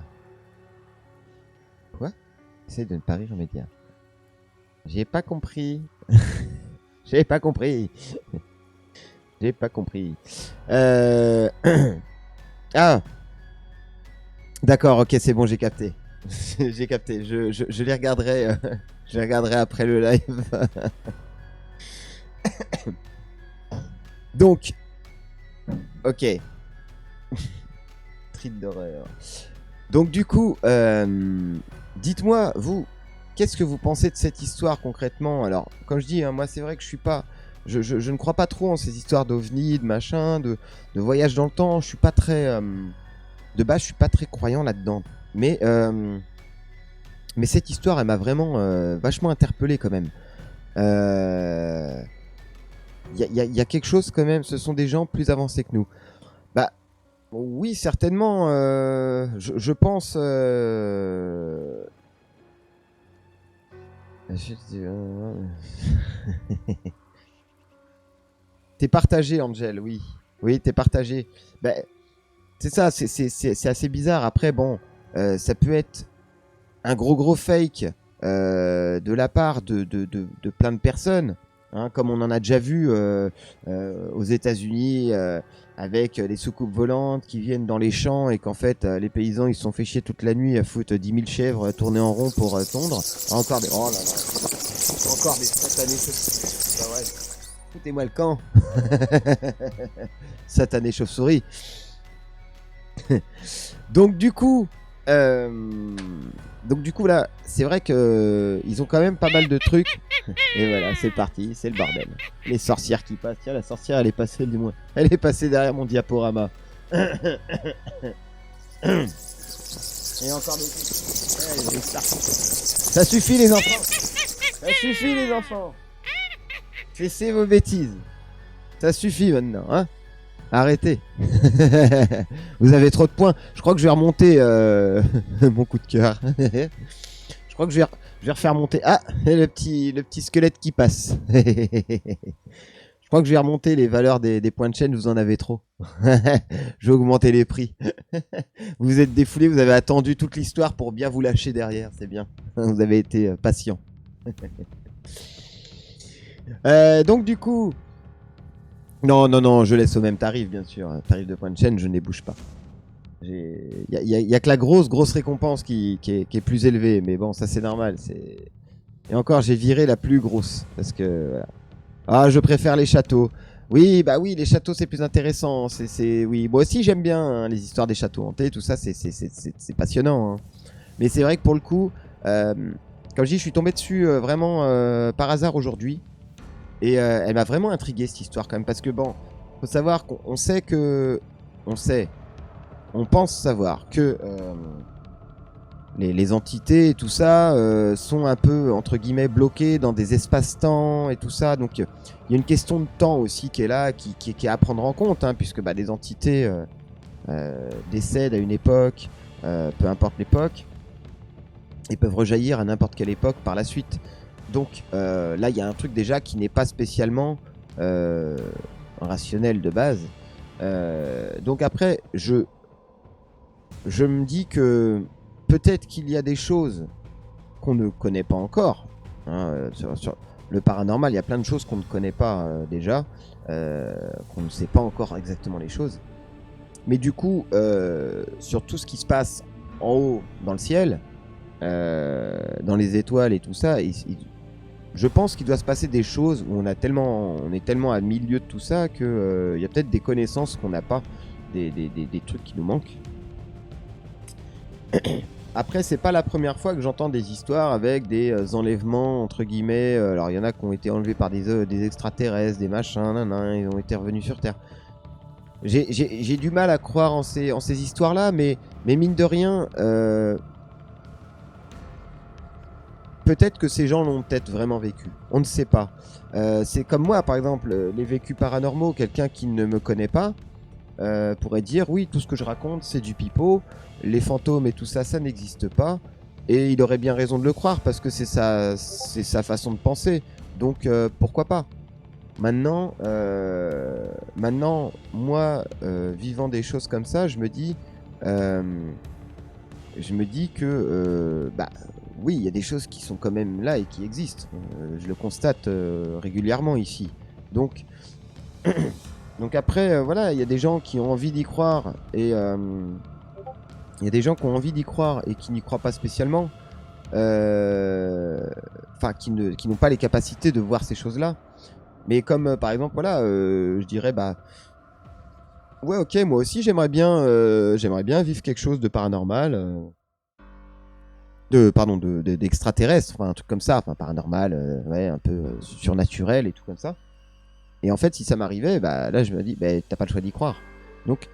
Quoi? Essaye de ne pas rire, média. J'ai pas compris. J'ai pas compris. J'ai pas compris. Ah, d'accord, ok, c'est bon, j'ai capté. J'ai capté. Je les regarderai. Je les regarderai après le live. Donc, ok. Trip d'horreur. Donc du coup, dites-moi, vous, qu'est-ce que vous pensez de cette histoire concrètement? Alors, comme je dis, hein, moi c'est vrai que je suis pas, je ne crois pas trop en ces histoires d'ovnis, de machin, de voyage dans le temps. Je suis pas très, de base, je suis pas très croyant là-dedans. Mais cette histoire, elle m'a vraiment vachement interpellé quand même. Il y a quelque chose quand même. Ce sont des gens plus avancés que nous. Bah, oui, certainement. Je pense. T'es partagé, Angel, oui. Oui, t'es partagé. Ben, c'est ça, c'est assez bizarre. Après, bon, ça peut être un gros fake de la part de plein de personnes. Hein, comme on en a déjà vu aux États-Unis avec les soucoupes volantes qui viennent dans les champs et qu'en fait les paysans ils se sont fait chier toute la nuit à foutre 10 000 chèvres tourner en rond pour tondre. Encore des. Oh là là. Encore des satanés. C'est pas vrai. Foutez-moi le camp. Satané chauve-souris. Donc du coup, là, c'est vrai que ils ont quand même pas mal de trucs. Et voilà, c'est parti, c'est le bordel. Les sorcières qui passent. Tiens, la sorcière, elle est passée du moins. Elle est passée derrière mon diaporama. Et encore des trucs. Ça suffit les enfants. Ça suffit les enfants. Cessez vos bêtises. Ça suffit maintenant, hein. Arrêtez. Vous avez trop de points. Je crois que je vais remonter mon coup de cœur. Je crois que je vais refaire monter. Ah, le petit squelette qui passe. Je crois que je vais remonter les valeurs des points de chaîne. Vous en avez trop. Je vais augmenter les prix. Vous êtes défoulés. Vous avez attendu toute l'histoire pour bien vous lâcher derrière. C'est bien. Vous avez été patient. Donc du coup. Non, je laisse au même tarif, bien sûr. Tarif de point de chaîne, je ne les bouge pas. Il y a que la grosse récompense qui est plus élevée, mais bon, ça c'est normal. Et encore, j'ai viré la plus grosse, parce que... Voilà. Ah, je préfère les châteaux. Oui, bah oui, les châteaux c'est plus intéressant. Oui, moi aussi j'aime bien hein, les histoires des châteaux hantés, tout ça, c'est passionnant. Hein. Mais c'est vrai que pour le coup, comme je dis, je suis tombé dessus vraiment par hasard aujourd'hui. Et elle m'a vraiment intrigué cette histoire quand même parce que bon, faut savoir qu'on sait que, on pense savoir que les entités et tout ça sont un peu entre guillemets bloquées dans des espaces-temps et tout ça. Donc il y a une question de temps aussi qui est là, qui est à prendre en compte, hein, puisque bah, des entités décèdent à une époque, peu importe l'époque, et peuvent rejaillir à n'importe quelle époque par la suite. Donc là, il y a un truc déjà qui n'est pas spécialement rationnel de base. Donc après, je me dis que peut-être qu'il y a des choses qu'on ne connaît pas encore. Hein, sur le paranormal, il y a plein de choses qu'on ne connaît pas déjà, qu'on ne sait pas encore exactement les choses. Mais du coup, sur tout ce qui se passe en haut dans le ciel, dans les étoiles et tout ça, je pense qu'il doit se passer des choses où on est tellement à milieu de tout ça que y a peut-être des connaissances qu'on n'a pas, des trucs qui nous manquent. Après, c'est pas la première fois que j'entends des histoires avec des enlèvements entre guillemets. Alors il y en a qui ont été enlevés par des extraterrestres, des machins, ils ont été revenus sur Terre. J'ai du mal à croire en ces histoires-là, mais mine de rien. Peut-être que ces gens l'ont peut-être vraiment vécu. On ne sait pas. C'est comme moi, par exemple, les vécus paranormaux. Quelqu'un qui ne me connaît pas pourrait dire oui, tout ce que je raconte, c'est du pipeau. Les fantômes et tout ça, ça n'existe pas. Et il aurait bien raison de le croire parce que c'est sa façon de penser. Donc pourquoi pas. Maintenant, moi, vivant des choses comme ça, je me dis que bah oui, il y a des choses qui sont quand même là et qui existent. Je le constate régulièrement ici. Donc, Donc après, voilà, il y a des gens qui ont envie d'y croire et il y a des gens qui ont envie d'y croire et qui n'y croient pas spécialement. Enfin, qui n'ont pas les capacités de voir ces choses-là. Mais comme par exemple, voilà, je dirais, bah, ouais, ok, moi aussi j'aimerais bien vivre quelque chose de paranormal, pardon, d'extraterrestre, enfin un truc comme ça, enfin paranormal, ouais, un peu surnaturel et tout comme ça. Et en fait, si ça m'arrivait, bah là je me dis, bah, t'as pas le choix d'y croire. Donc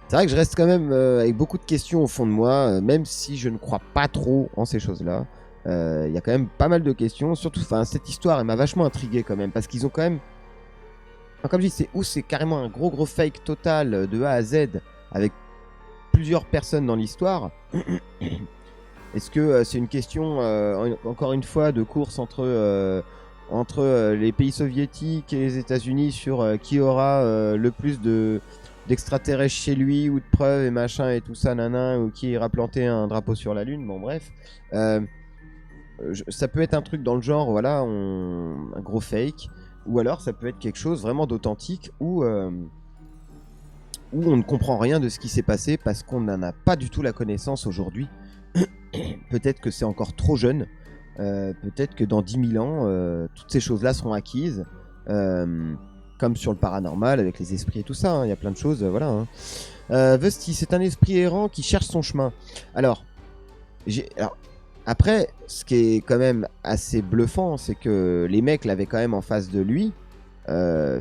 c'est vrai que je reste quand même avec beaucoup de questions au fond de moi, même si je ne crois pas trop en ces choses-là. Il y a quand même pas mal de questions, surtout, enfin, cette histoire, elle m'a vachement intrigué quand même, parce qu'ils ont quand même, enfin, comme je dis, c'est carrément un gros fake total de A à Z, avec plusieurs personnes dans l'histoire. Est-ce que c'est une question, encore une fois, de course entre les pays soviétiques et les États-Unis sur qui aura le plus d'extraterrestres chez lui ou de preuves et machin et tout ça, nana, ou qui ira planter un drapeau sur la Lune? Bon, bref. Ça peut être un truc dans le genre, voilà, un gros fake, ou alors ça peut être quelque chose vraiment d'authentique où on ne comprend rien de ce qui s'est passé parce qu'on n'en a pas du tout la connaissance aujourd'hui. Peut-être que c'est encore trop jeune. Peut-être que dans 10 000 ans, toutes ces choses-là seront acquises. Comme sur le paranormal, avec les esprits et tout ça. Il y a plein de choses, voilà. Vesti, c'est un esprit errant qui cherche son chemin. Alors, après, ce qui est quand même assez bluffant, c'est que les mecs l'avaient quand même en face de lui,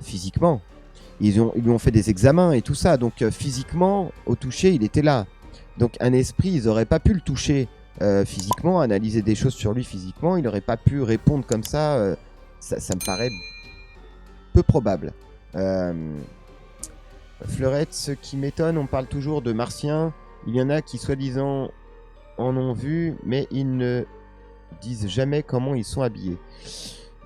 physiquement. Ils lui ont fait des examens et tout ça. Donc, physiquement, au toucher, il était là. Donc, un esprit, ils n'auraient pas pu le toucher physiquement, analyser des choses sur lui physiquement. Il n'aurait pas pu répondre comme ça. Ça me paraît peu probable. Fleurette, ce qui m'étonne, on parle toujours de martiens. Il y en a qui, soi-disant, en ont vu, mais ils ne disent jamais comment ils sont habillés.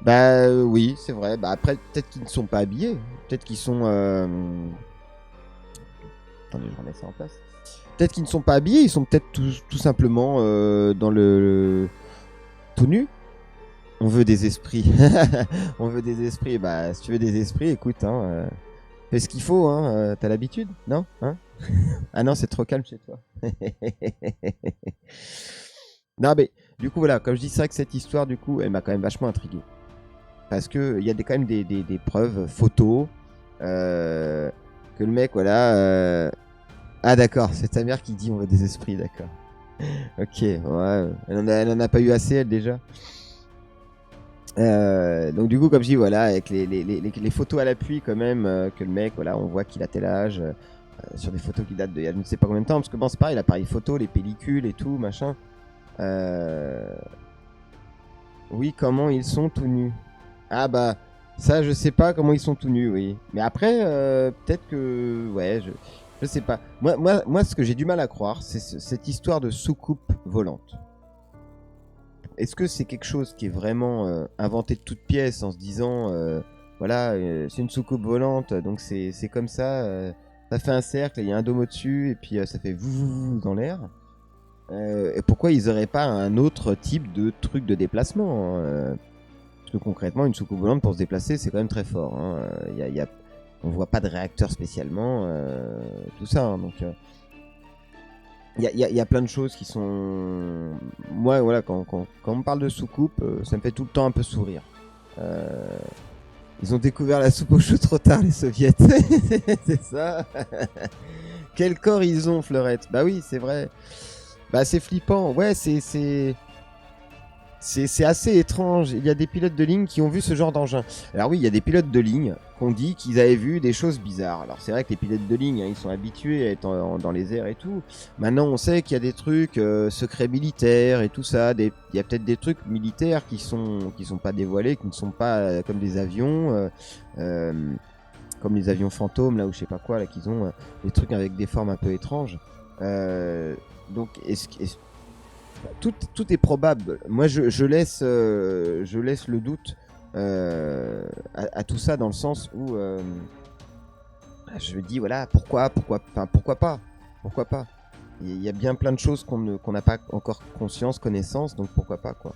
Bah oui, c'est vrai. Bah après, peut-être qu'ils ne sont pas habillés. Peut-être qu'ils sont... Attendez, je remets ça en place. Peut-être qu'ils ne sont pas habillés, ils sont peut-être tout simplement dans le... tout nus. On veut des esprits. On veut des esprits. Bah, si tu veux des esprits, écoute, hein, fais ce qu'il faut, hein. T'as l'habitude, non, hein? Ah non, c'est trop calme chez toi. Non, mais du coup, voilà, comme je dis, c'est vrai que cette histoire, du coup, elle m'a quand même vachement intrigué. Parce qu'il y a quand même des preuves photos que le mec, voilà. Ah, d'accord, c'est ta mère qui dit on veut des esprits, d'accord. Ok, ouais. Elle en a pas eu assez, elle, déjà. Donc du coup, comme je dis, voilà, avec les photos à l'appui quand même, que le mec, voilà, on voit qu'il a tel âge, sur des photos qui datent de il y a je ne sais pas combien de temps, parce que bon, c'est pareil, l'appareil photo, les pellicules et tout, machin. Oui, comment ils sont tout nus. Ah bah, ça, je sais pas comment ils sont tout nus, oui. Mais après, peut-être que, ouais, je sais pas. Moi, ce que j'ai du mal à croire, c'est cette histoire de soucoupe volante. Est-ce que c'est quelque chose qui est vraiment inventé de toutes pièces en se disant, voilà, c'est une soucoupe volante, donc c'est comme ça, ça fait un cercle, il y a un dôme au-dessus, et puis ça fait vous dans l'air. Et pourquoi ils n'auraient pas un autre type de truc de déplacement, hein, parce que concrètement, une soucoupe volante pour se déplacer, c'est quand même très fort. Hein. On voit pas de réacteur spécialement, tout ça. Hein, donc, il y a plein de choses qui sont. Moi, voilà, quand on me parle de soucoupe, ça me fait tout le temps un peu sourire. Ils ont découvert la soupe aux choux trop tard, les soviets. C'est ça. Quel corps ils ont, Fleurette? Bah oui, c'est vrai. Bah c'est flippant. Ouais, c'est assez étrange. Il y a des pilotes de ligne qui ont vu ce genre d'engin. Alors oui, il y a des pilotes de ligne qui ont dit qu'ils avaient vu des choses bizarres. Alors c'est vrai que les pilotes de ligne, hein, ils sont habitués à être dans les airs et tout. Maintenant, on sait qu'il y a des trucs secrets militaires et tout ça. Il y a peut-être des trucs militaires qui sont pas dévoilés, qui ne sont pas comme des avions, comme les avions fantômes là ou je sais pas quoi là, qu'ils ont des trucs avec des formes un peu étranges. Donc tout est probable. Moi, je laisse le doute à tout ça dans le sens où je me dis voilà pourquoi pas. Il y a bien plein de choses qu'on n'a pas encore conscience, connaissance, donc pourquoi pas quoi.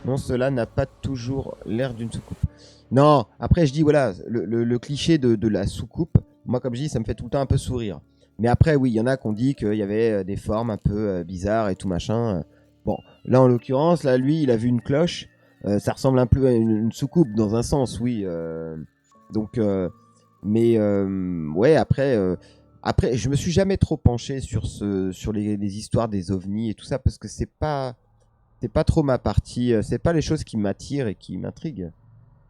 Non, cela n'a pas toujours l'air d'une soucoupe. Non, après je dis voilà le cliché de la soucoupe. moi, comme je dis, ça me fait tout le temps un peu sourire. Mais après, oui, il y en a qui ont dit qu'il y avait des formes un peu bizarres et tout machin. Bon, là, en l'occurrence, là, lui, il a vu une cloche. Ça ressemble un peu à une soucoupe dans un sens, oui. Donc, mais ouais, après, je me suis jamais trop penché sur les histoires des ovnis et tout ça parce que c'est pas trop ma partie. C'est pas les choses qui m'attirent et qui m'intriguent.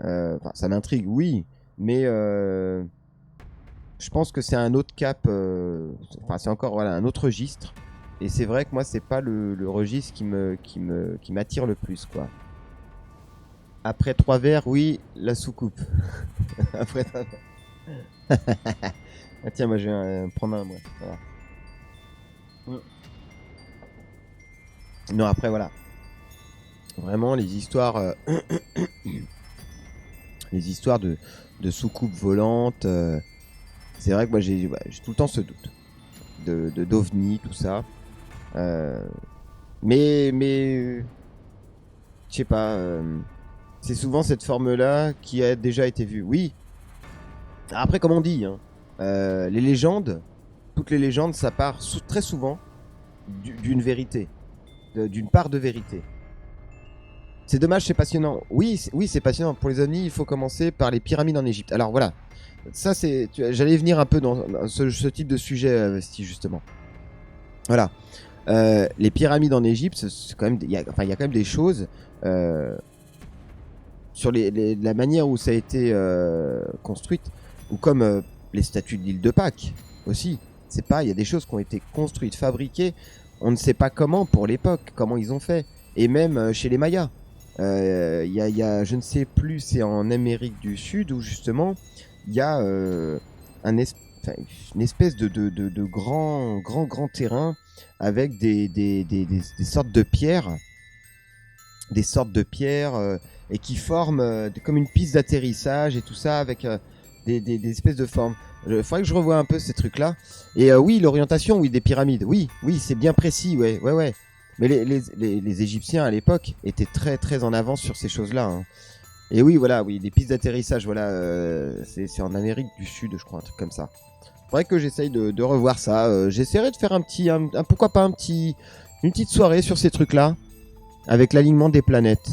Enfin, ça m'intrigue, oui, mais je pense que c'est un autre cap. Enfin, c'est encore voilà un autre registre. Et c'est vrai que moi, c'est pas le registre qui m'attire le plus, quoi. Après 3 verres, oui, la soucoupe. Après 3 verres. Ah tiens, moi je vais prendre un, moi. Voilà. Non, après voilà. Vraiment, les histoires de soucoupes volantes. C'est vrai que moi j'ai tout le temps ce doute d'ovni, tout ça. Mais je sais pas. C'est souvent cette forme-là qui a déjà été vue. Oui. Après, comme on dit, hein, les légendes, toutes les légendes, ça part très souvent d'une vérité, d'une part de vérité. C'est dommage, c'est passionnant. Oui, oui, c'est passionnant. Pour les ovnis, il faut commencer par les pyramides en Égypte. Alors voilà, ça c'est, j'allais venir un peu dans ce type de sujet, justement. Voilà, les pyramides en Égypte, c'est quand même, il y a quand même des choses sur la manière où ça a été construite, ou comme les statues de l'île de Pâques aussi. C'est pas, il y a des choses qui ont été construites, fabriquées. On ne sait pas comment pour l'époque, comment ils ont fait, et même chez les Mayas. Il y a, je ne sais plus, c'est en Amérique du Sud où justement il y a une espèce de grand terrain avec des sortes de pierres, et qui forment comme une piste d'atterrissage et tout ça avec des espèces de formes. Il faudrait que je revoie un peu ces trucs-là. Et oui, l'orientation, oui, des pyramides, oui, c'est bien précis, ouais. Mais les Égyptiens à l'époque étaient très en avance sur ces choses-là. Hein. Et oui, voilà, oui, des pistes d'atterrissage, voilà, c'est en Amérique du Sud, je crois, un truc comme ça. Faudrait que j'essaye de revoir ça. J'essaierai de faire pourquoi pas une petite soirée sur ces trucs-là, avec l'alignement des planètes.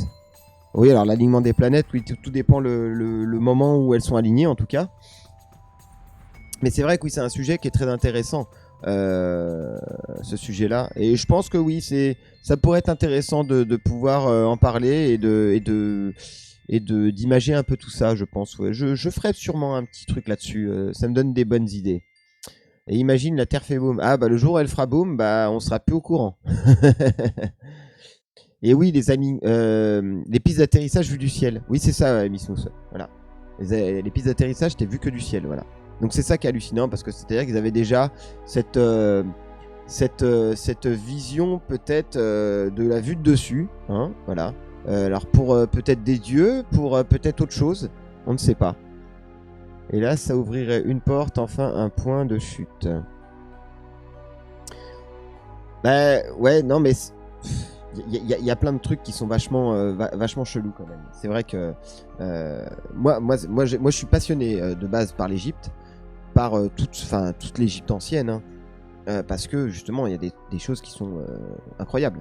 Oui, alors l'alignement des planètes, oui, tout dépend le moment où elles sont alignées, en tout cas. Mais c'est vrai que oui, c'est un sujet qui est très intéressant. Ce sujet-là, et je pense que oui, ça pourrait être intéressant de pouvoir en parler et d'imager un peu tout ça, je pense. Ouais. Je ferai sûrement un petit truc là-dessus. Ça me donne des bonnes idées. Et imagine la Terre fait boom. Ah bah le jour où elle fera boom, bah on sera plus au courant. Et oui, les pistes d'atterrissage vues du ciel. Oui, c'est ça, Miss Mousse. Voilà. Les pistes d'atterrissage, t'es vu que du ciel, voilà. Donc c'est ça qui est hallucinant parce que c'est-à-dire qu'ils avaient déjà cette vision peut-être de la vue de dessus, hein, voilà. Alors pour peut-être des dieux, pour peut-être autre chose, on ne sait pas. Et là, ça ouvrirait une porte, enfin un point de chute. Bah ouais, non mais il y a plein de trucs qui sont vachement chelous quand même. C'est vrai que moi je suis passionné de base par l'Égypte. Par toute l'Égypte ancienne, hein, parce que justement il y a des choses qui sont incroyables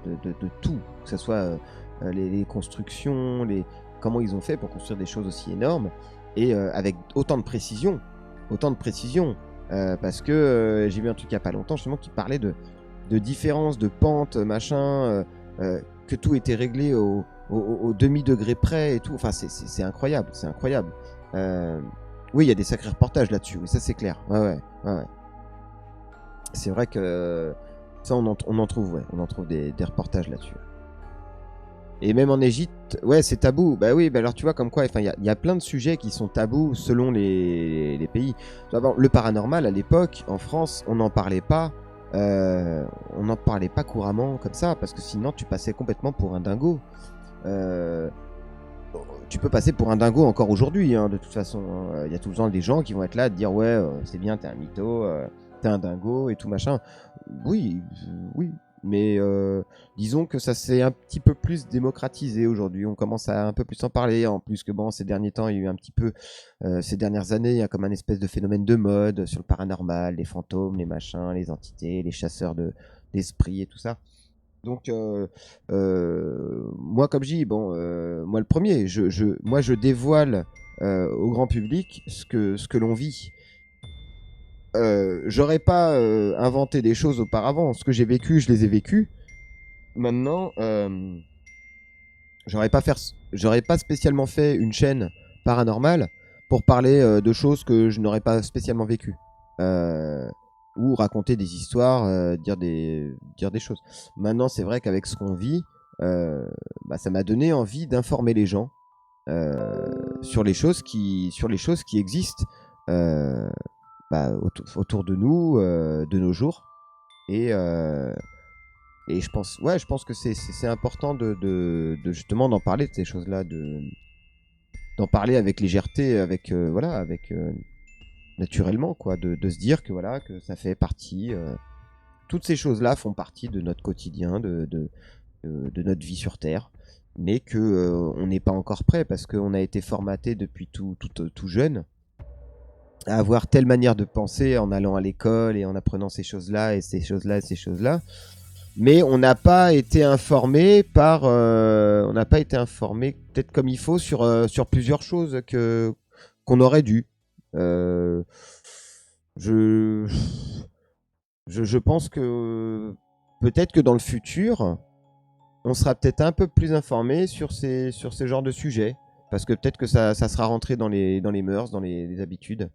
de tout, que ce soit les constructions, comment ils ont fait pour construire des choses aussi énormes et avec autant de précision, parce que j'ai vu un truc il y a pas longtemps justement qui parlait de différences de pentes, machin, que tout était réglé au demi-degré près et tout. Enfin, c'est incroyable, c'est incroyable. Oui, il y a des sacrés reportages là-dessus, oui, ça c'est clair. Ouais. C'est vrai que ça, on en trouve des reportages là-dessus. Et même en Égypte, ouais, c'est tabou. Bah oui, bah alors tu vois, comme quoi, il y a plein de sujets qui sont tabous selon les pays. Le paranormal, à l'époque, en France, on n'en parlait pas. On n'en parlait pas couramment comme ça, parce que sinon, tu passais complètement pour un dingo. Tu peux passer pour un dingo encore aujourd'hui, hein, de toute façon. Il y a tout le temps des gens qui vont être là, te dire ouais, c'est bien, t'es un mytho, t'es un dingo et tout machin. Oui, mais disons que ça s'est un petit peu plus démocratisé aujourd'hui. On commence à un peu plus en parler. En plus que bon, ces derniers temps, il y a eu un petit peu, ces dernières années, il y a comme un espèce de phénomène de mode sur le paranormal, les fantômes, les machins, les entités, les chasseurs d'esprits et tout ça. Donc, moi, comme je dis, bon, moi le premier, moi je dévoile au grand public ce que l'on vit. J'aurais pas inventé des choses auparavant. Ce que j'ai vécu, je les ai vécus. Maintenant, j'aurais pas spécialement fait une chaîne paranormale pour parler de choses que je n'aurais pas spécialement vécues. Ou raconter des histoires, dire des choses. Maintenant, c'est vrai qu'avec ce qu'on vit, ça m'a donné envie d'informer les gens sur les choses qui existent autour de nous, de nos jours. Et je pense que c'est important de justement d'en parler de ces choses-là, d'en parler avec légèreté, avec naturellement, quoi, de se dire que voilà, que ça fait partie, toutes ces choses-là font partie de notre quotidien, de notre vie sur Terre, mais que on n'est pas encore prêt parce qu'on a été formaté depuis tout jeune à avoir telle manière de penser en allant à l'école et en apprenant ces choses-là et ces choses-là et ces choses-là. Mais on n'a pas été informé on n'a pas été informé peut-être comme il faut sur plusieurs choses qu'on aurait dû. Euh, je, je pense que peut-être que dans le futur, on sera peut-être un peu plus informé sur ces genres de sujets. Parce que peut-être que ça sera rentré dans les mœurs, dans les habitudes.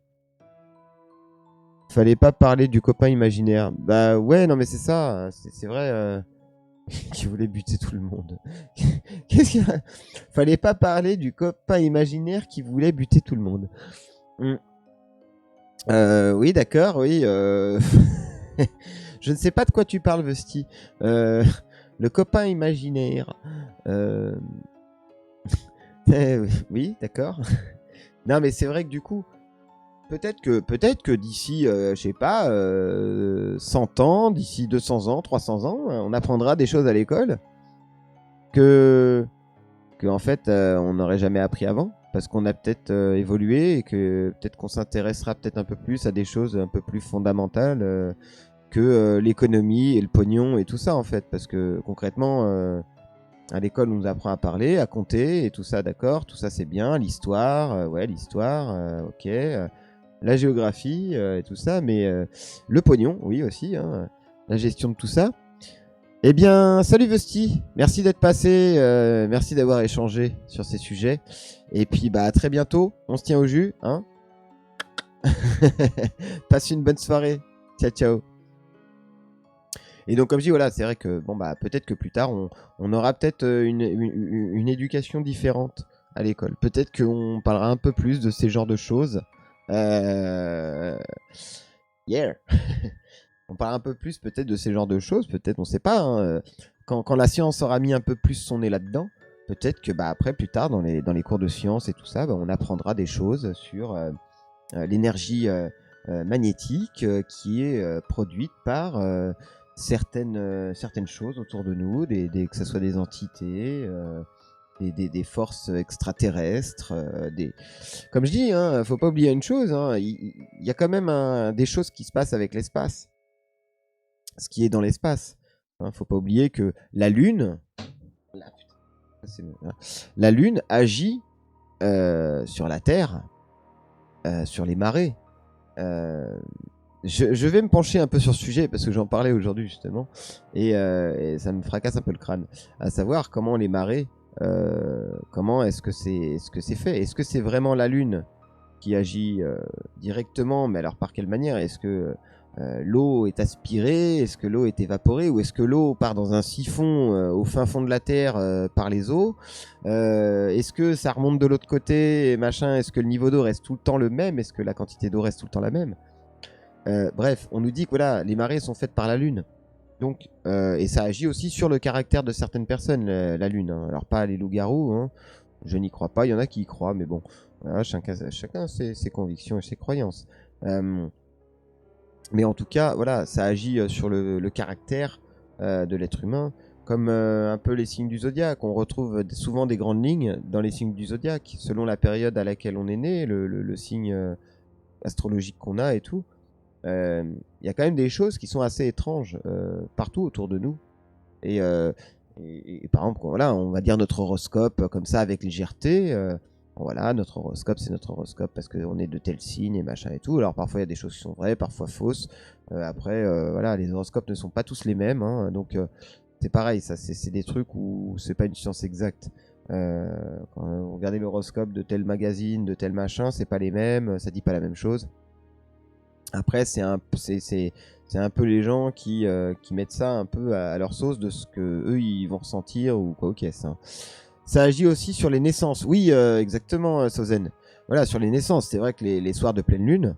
Fallait pas parler du copain imaginaire. Bah ouais, non mais c'est ça, c'est vrai qui voulait buter tout le monde. Qu'est-ce qu'il y a? Fallait pas parler du copain imaginaire qui voulait buter tout le monde. Oui, d'accord, oui. Je ne sais pas de quoi tu parles, Vesti. Le copain imaginaire. Oui, d'accord. Non, mais c'est vrai que du coup, peut-être que d'ici, je sais pas, 100 ans, d'ici 200 ans, 300 ans, on apprendra des choses à l'école que en fait, on n'aurait jamais appris avant. Parce qu'on a peut-être évolué et que peut-être qu'on s'intéressera peut-être un peu plus à des choses un peu plus fondamentales que l'économie et le pognon et tout ça en fait. Parce que concrètement, à l'école, on nous apprend à parler, à compter et tout ça, d'accord. Tout ça, c'est bien. L'histoire, ouais, l'histoire, ok. La géographie et tout ça, mais le pognon, oui aussi, hein, la gestion de tout ça. Eh bien, salut Vesti, merci d'être passé, merci d'avoir échangé sur ces sujets. Et puis, bah, à très bientôt, on se tient au jus, hein. Passe une bonne soirée, ciao ciao. Et donc, comme je dis, voilà, c'est vrai que bon, bah, peut-être que plus tard, on aura peut-être une éducation différente à l'école. Peut-être qu'on parlera un peu plus de ces genres de choses. Yeah. On parle un peu plus peut-être de ces genres de choses, peut-être, on sait pas. Hein, quand la science aura mis un peu plus son nez là-dedans, peut-être que bah, après, plus tard, dans les cours de sciences et tout ça, bah, on apprendra des choses sur l'énergie magnétique qui est produite par certaines choses autour de nous, que ce soit des entités, des forces extraterrestres. Comme je dis, hein, faut pas oublier une chose, hein, il y a quand même des choses qui se passent avec l'espace. Ce qui est dans l'espace. Hein, faut pas oublier que la Lune, la Lune agit sur la Terre, sur les marées. Je vais me pencher un peu sur ce sujet parce que j'en parlais aujourd'hui justement et ça me fracasse un peu le crâne. À savoir comment les marées, comment est-ce que c'est fait? Est-ce que c'est vraiment la Lune qui agit directement? Mais alors par quelle manière? Est-ce que l'eau est aspirée? Est-ce que l'eau est évaporée? Ou est-ce que l'eau part dans un siphon au fin fond de la Terre par les eaux? Est-ce que ça remonte de l'autre côté et machin? Est-ce que le niveau d'eau reste tout le temps le même? Est-ce que la quantité d'eau reste tout le temps la même? Bref, on nous dit que voilà, les marées sont faites par la Lune. Donc, et ça agit aussi sur le caractère de certaines personnes, la Lune. Hein. Alors pas les loups-garous, hein. Je n'y crois pas. Il y en a qui y croient, mais bon, voilà, chacun ses convictions et ses croyances. Mais en tout cas, voilà, ça agit sur le caractère de l'être humain, comme un peu les signes du zodiaque. On retrouve souvent des grandes lignes dans les signes du zodiaque, selon la période à laquelle on est né, le signe astrologique qu'on a et tout. Il y a quand même des choses qui sont assez étranges partout autour de nous. Et, par exemple, voilà, on va dire notre horoscope comme ça avec légèreté. Voilà, notre horoscope, c'est notre horoscope parce qu'on est de tel signe et machin et tout. Alors parfois il y a des choses qui sont vraies, parfois fausses. Après, voilà, les horoscopes ne sont pas tous les mêmes, hein, donc c'est pareil, ça, c'est des trucs où c'est pas une science exacte. Quand vous regardez l'horoscope de tel magazine, de tel machin, c'est pas les mêmes, ça dit pas la même chose. Après, c'est un peu les gens qui mettent ça un peu à leur sauce de ce que eux ils vont ressentir ou quoi, ok, ça. Ça agit aussi sur les naissances. Oui, exactement, Sozen. Voilà, sur les naissances, c'est vrai que les soirs de pleine lune,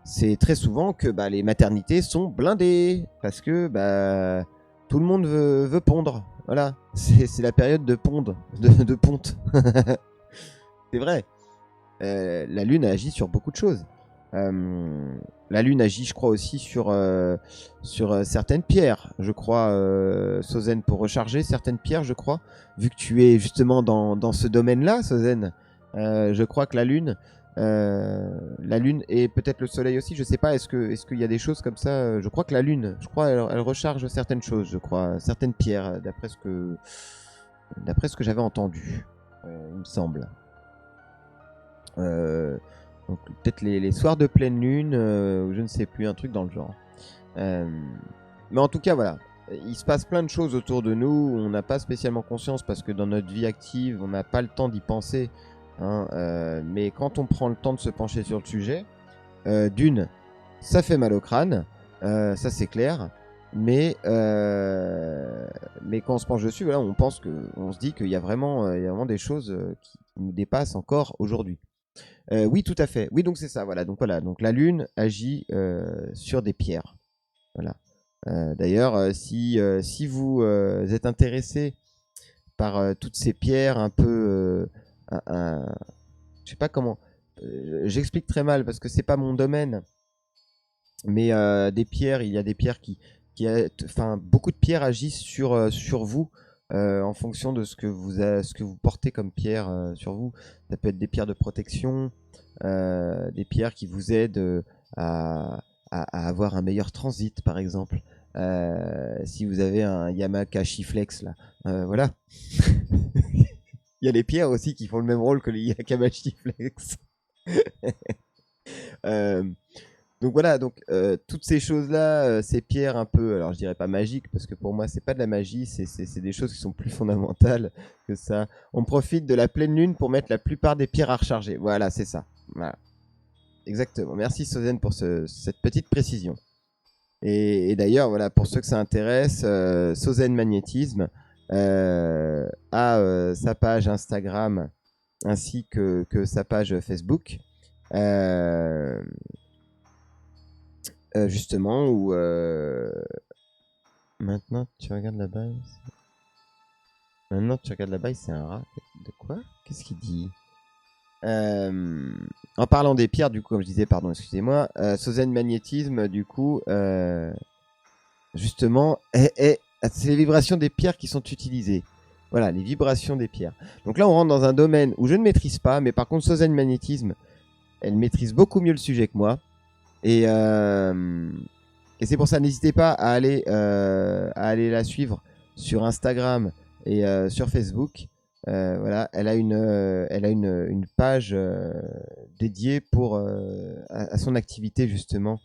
c'est très souvent que bah, les maternités sont blindées parce que bah, tout le monde veut pondre. Voilà, c'est la période de ponde, de ponte. C'est vrai. La lune agit sur beaucoup de choses. La lune agit, je crois, aussi sur certaines pierres. Je crois, Sozen, pour recharger certaines pierres, je crois. Vu que tu es justement dans ce domaine-là, Sozen, je crois que la lune et peut-être le soleil aussi, je sais pas, est-ce qu'il y a des choses comme ça? Je crois que la lune, je crois, elle recharge certaines choses, je crois, certaines pierres, d'après ce que j'avais entendu, il me semble. Donc peut-être les soirs de pleine lune, ou je ne sais plus, un truc dans le genre. Mais en tout cas, voilà. Il se passe plein de choses autour de nous, on n'a pas spécialement conscience parce que dans notre vie active, on n'a pas le temps d'y penser. Hein, mais quand on prend le temps de se pencher sur le sujet, d'une, ça fait mal au crâne, ça c'est clair. Mais quand on se penche dessus, voilà, on se dit qu'il y a vraiment des choses qui nous dépassent encore aujourd'hui. Oui, tout à fait. Oui, donc c'est ça. Voilà. Donc la Lune agit sur des pierres. Voilà. D'ailleurs, si vous êtes intéressé par toutes ces pierres un peu, je sais pas comment, j'explique très mal parce que c'est pas mon domaine. Mais des pierres, il y a des pierres enfin, beaucoup de pierres agissent sur vous en fonction de ce que vous portez comme pierre sur vous. Ça peut être des pierres de protection, des pierres qui vous aident à avoir un meilleur transit, par exemple. Si vous avez un Yamaha Shiflex, là, voilà. Il y a les pierres aussi qui font le même rôle que les Yamaha Shiflex. euh, Donc voilà, toutes ces choses-là, ces pierres un peu, alors je dirais pas magiques, parce que pour moi c'est pas de la magie, c'est des choses qui sont plus fondamentales que ça. On profite de la pleine lune pour mettre la plupart des pierres à recharger. Voilà, c'est ça. Voilà. Exactement. Merci Sozen pour cette petite précision. Et d'ailleurs, voilà, pour ceux que ça intéresse, Sozen Magnétisme a sa page Instagram ainsi que sa page Facebook. Justement, où maintenant tu regardes là-bas. Maintenant tu regardes là-bas, c'est un rat. De quoi? Qu'est-ce qu'il dit? En parlant des pierres, du coup, comme je disais, pardon, excusez-moi, Sozen Magnétisme, du coup, justement, c'est les vibrations des pierres qui sont utilisées. Voilà, les vibrations des pierres. Donc là, on rentre dans un domaine où je ne maîtrise pas, mais par contre, Sozen Magnétisme, elle maîtrise beaucoup mieux le sujet que moi. Et c'est pour ça, n'hésitez pas à aller la suivre sur Instagram et sur Facebook. Voilà, elle a une page dédiée à son activité justement,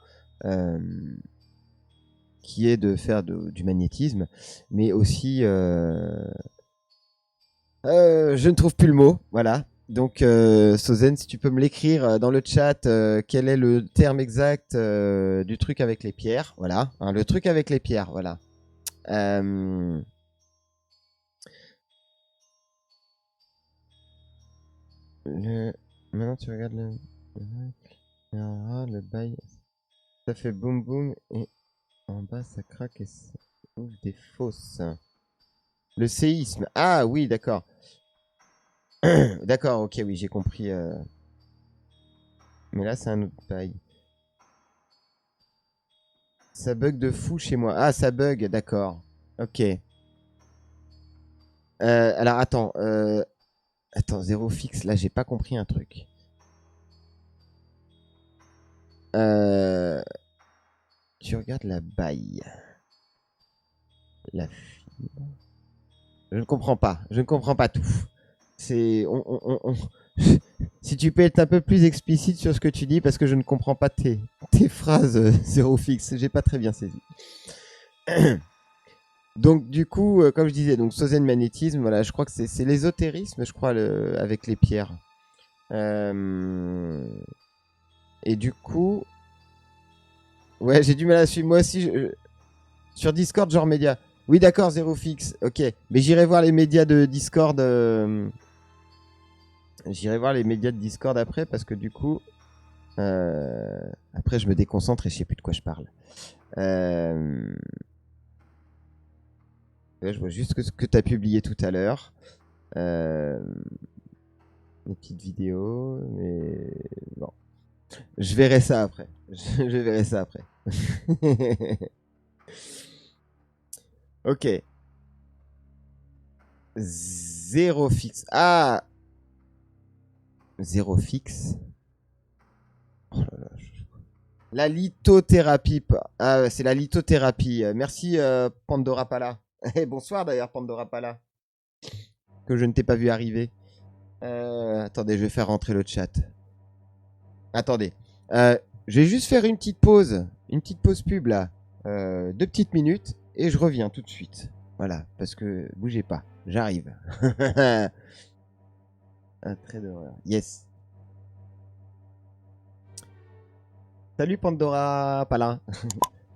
qui est de faire du magnétisme, mais aussi, je ne trouve plus le mot. Voilà. Donc, Sozen, si tu peux me l'écrire dans le chat, quel est le terme exact du truc avec les pierres. Voilà, hein, le truc avec les pierres, voilà. Maintenant, tu regardes le bail. Ça fait boum boum et en bas, ça craque et ça ouvre des fosses. Le séisme. Ah oui, d'accord. D'accord, ok, oui, j'ai compris. Mais là, c'est un autre bail. Ça bug de fou chez moi. Ah, ça bug, d'accord. Ok. Alors, attends. Attends, zéro fixe. Là, j'ai pas compris un truc. Tu regardes la baille. La fibre. Je ne comprends pas. Je ne comprends pas tout. C'est... Si tu peux être un peu plus explicite sur ce que tu dis, parce que je ne comprends pas tes phrases zéro fixe. J'ai pas très bien saisi. Donc du coup, comme je disais, donc Sozen magnétisme, voilà, je crois que c'est l'ésotérisme, je crois, avec les pierres. Et du coup, ouais, j'ai du mal à suivre. Moi aussi, sur Discord, genre média. Oui, d'accord, zéro fixe. Ok, mais j'irai voir les médias de Discord. J'irai voir les médias de Discord après, parce que du coup, après, je me déconcentre et je sais plus de quoi je parle. Ouais, je vois juste ce que tu as publié tout à l'heure. Des petites vidéos, mais bon. Je verrai ça après. Je verrai ça après. Ok. Zéro fixe. Ah, zéro fixe. Oh là là. La lithothérapie. Ah, c'est la lithothérapie. Merci Pandora Pala. Et bonsoir d'ailleurs Pandora Pala. Que je ne t'ai pas vu arriver. Attendez, je vais faire rentrer le chat. Attendez. Je vais juste faire une petite pause. Une petite pause pub là. 2 petites minutes. Et je reviens tout de suite. Voilà. Parce que bougez pas. J'arrive. Un trait d'horreur. Yes. Salut Pandora Pala.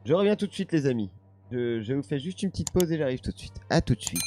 Je reviens tout de suite les amis. Je vous fais juste une petite pause et j'arrive tout de suite. À tout de suite.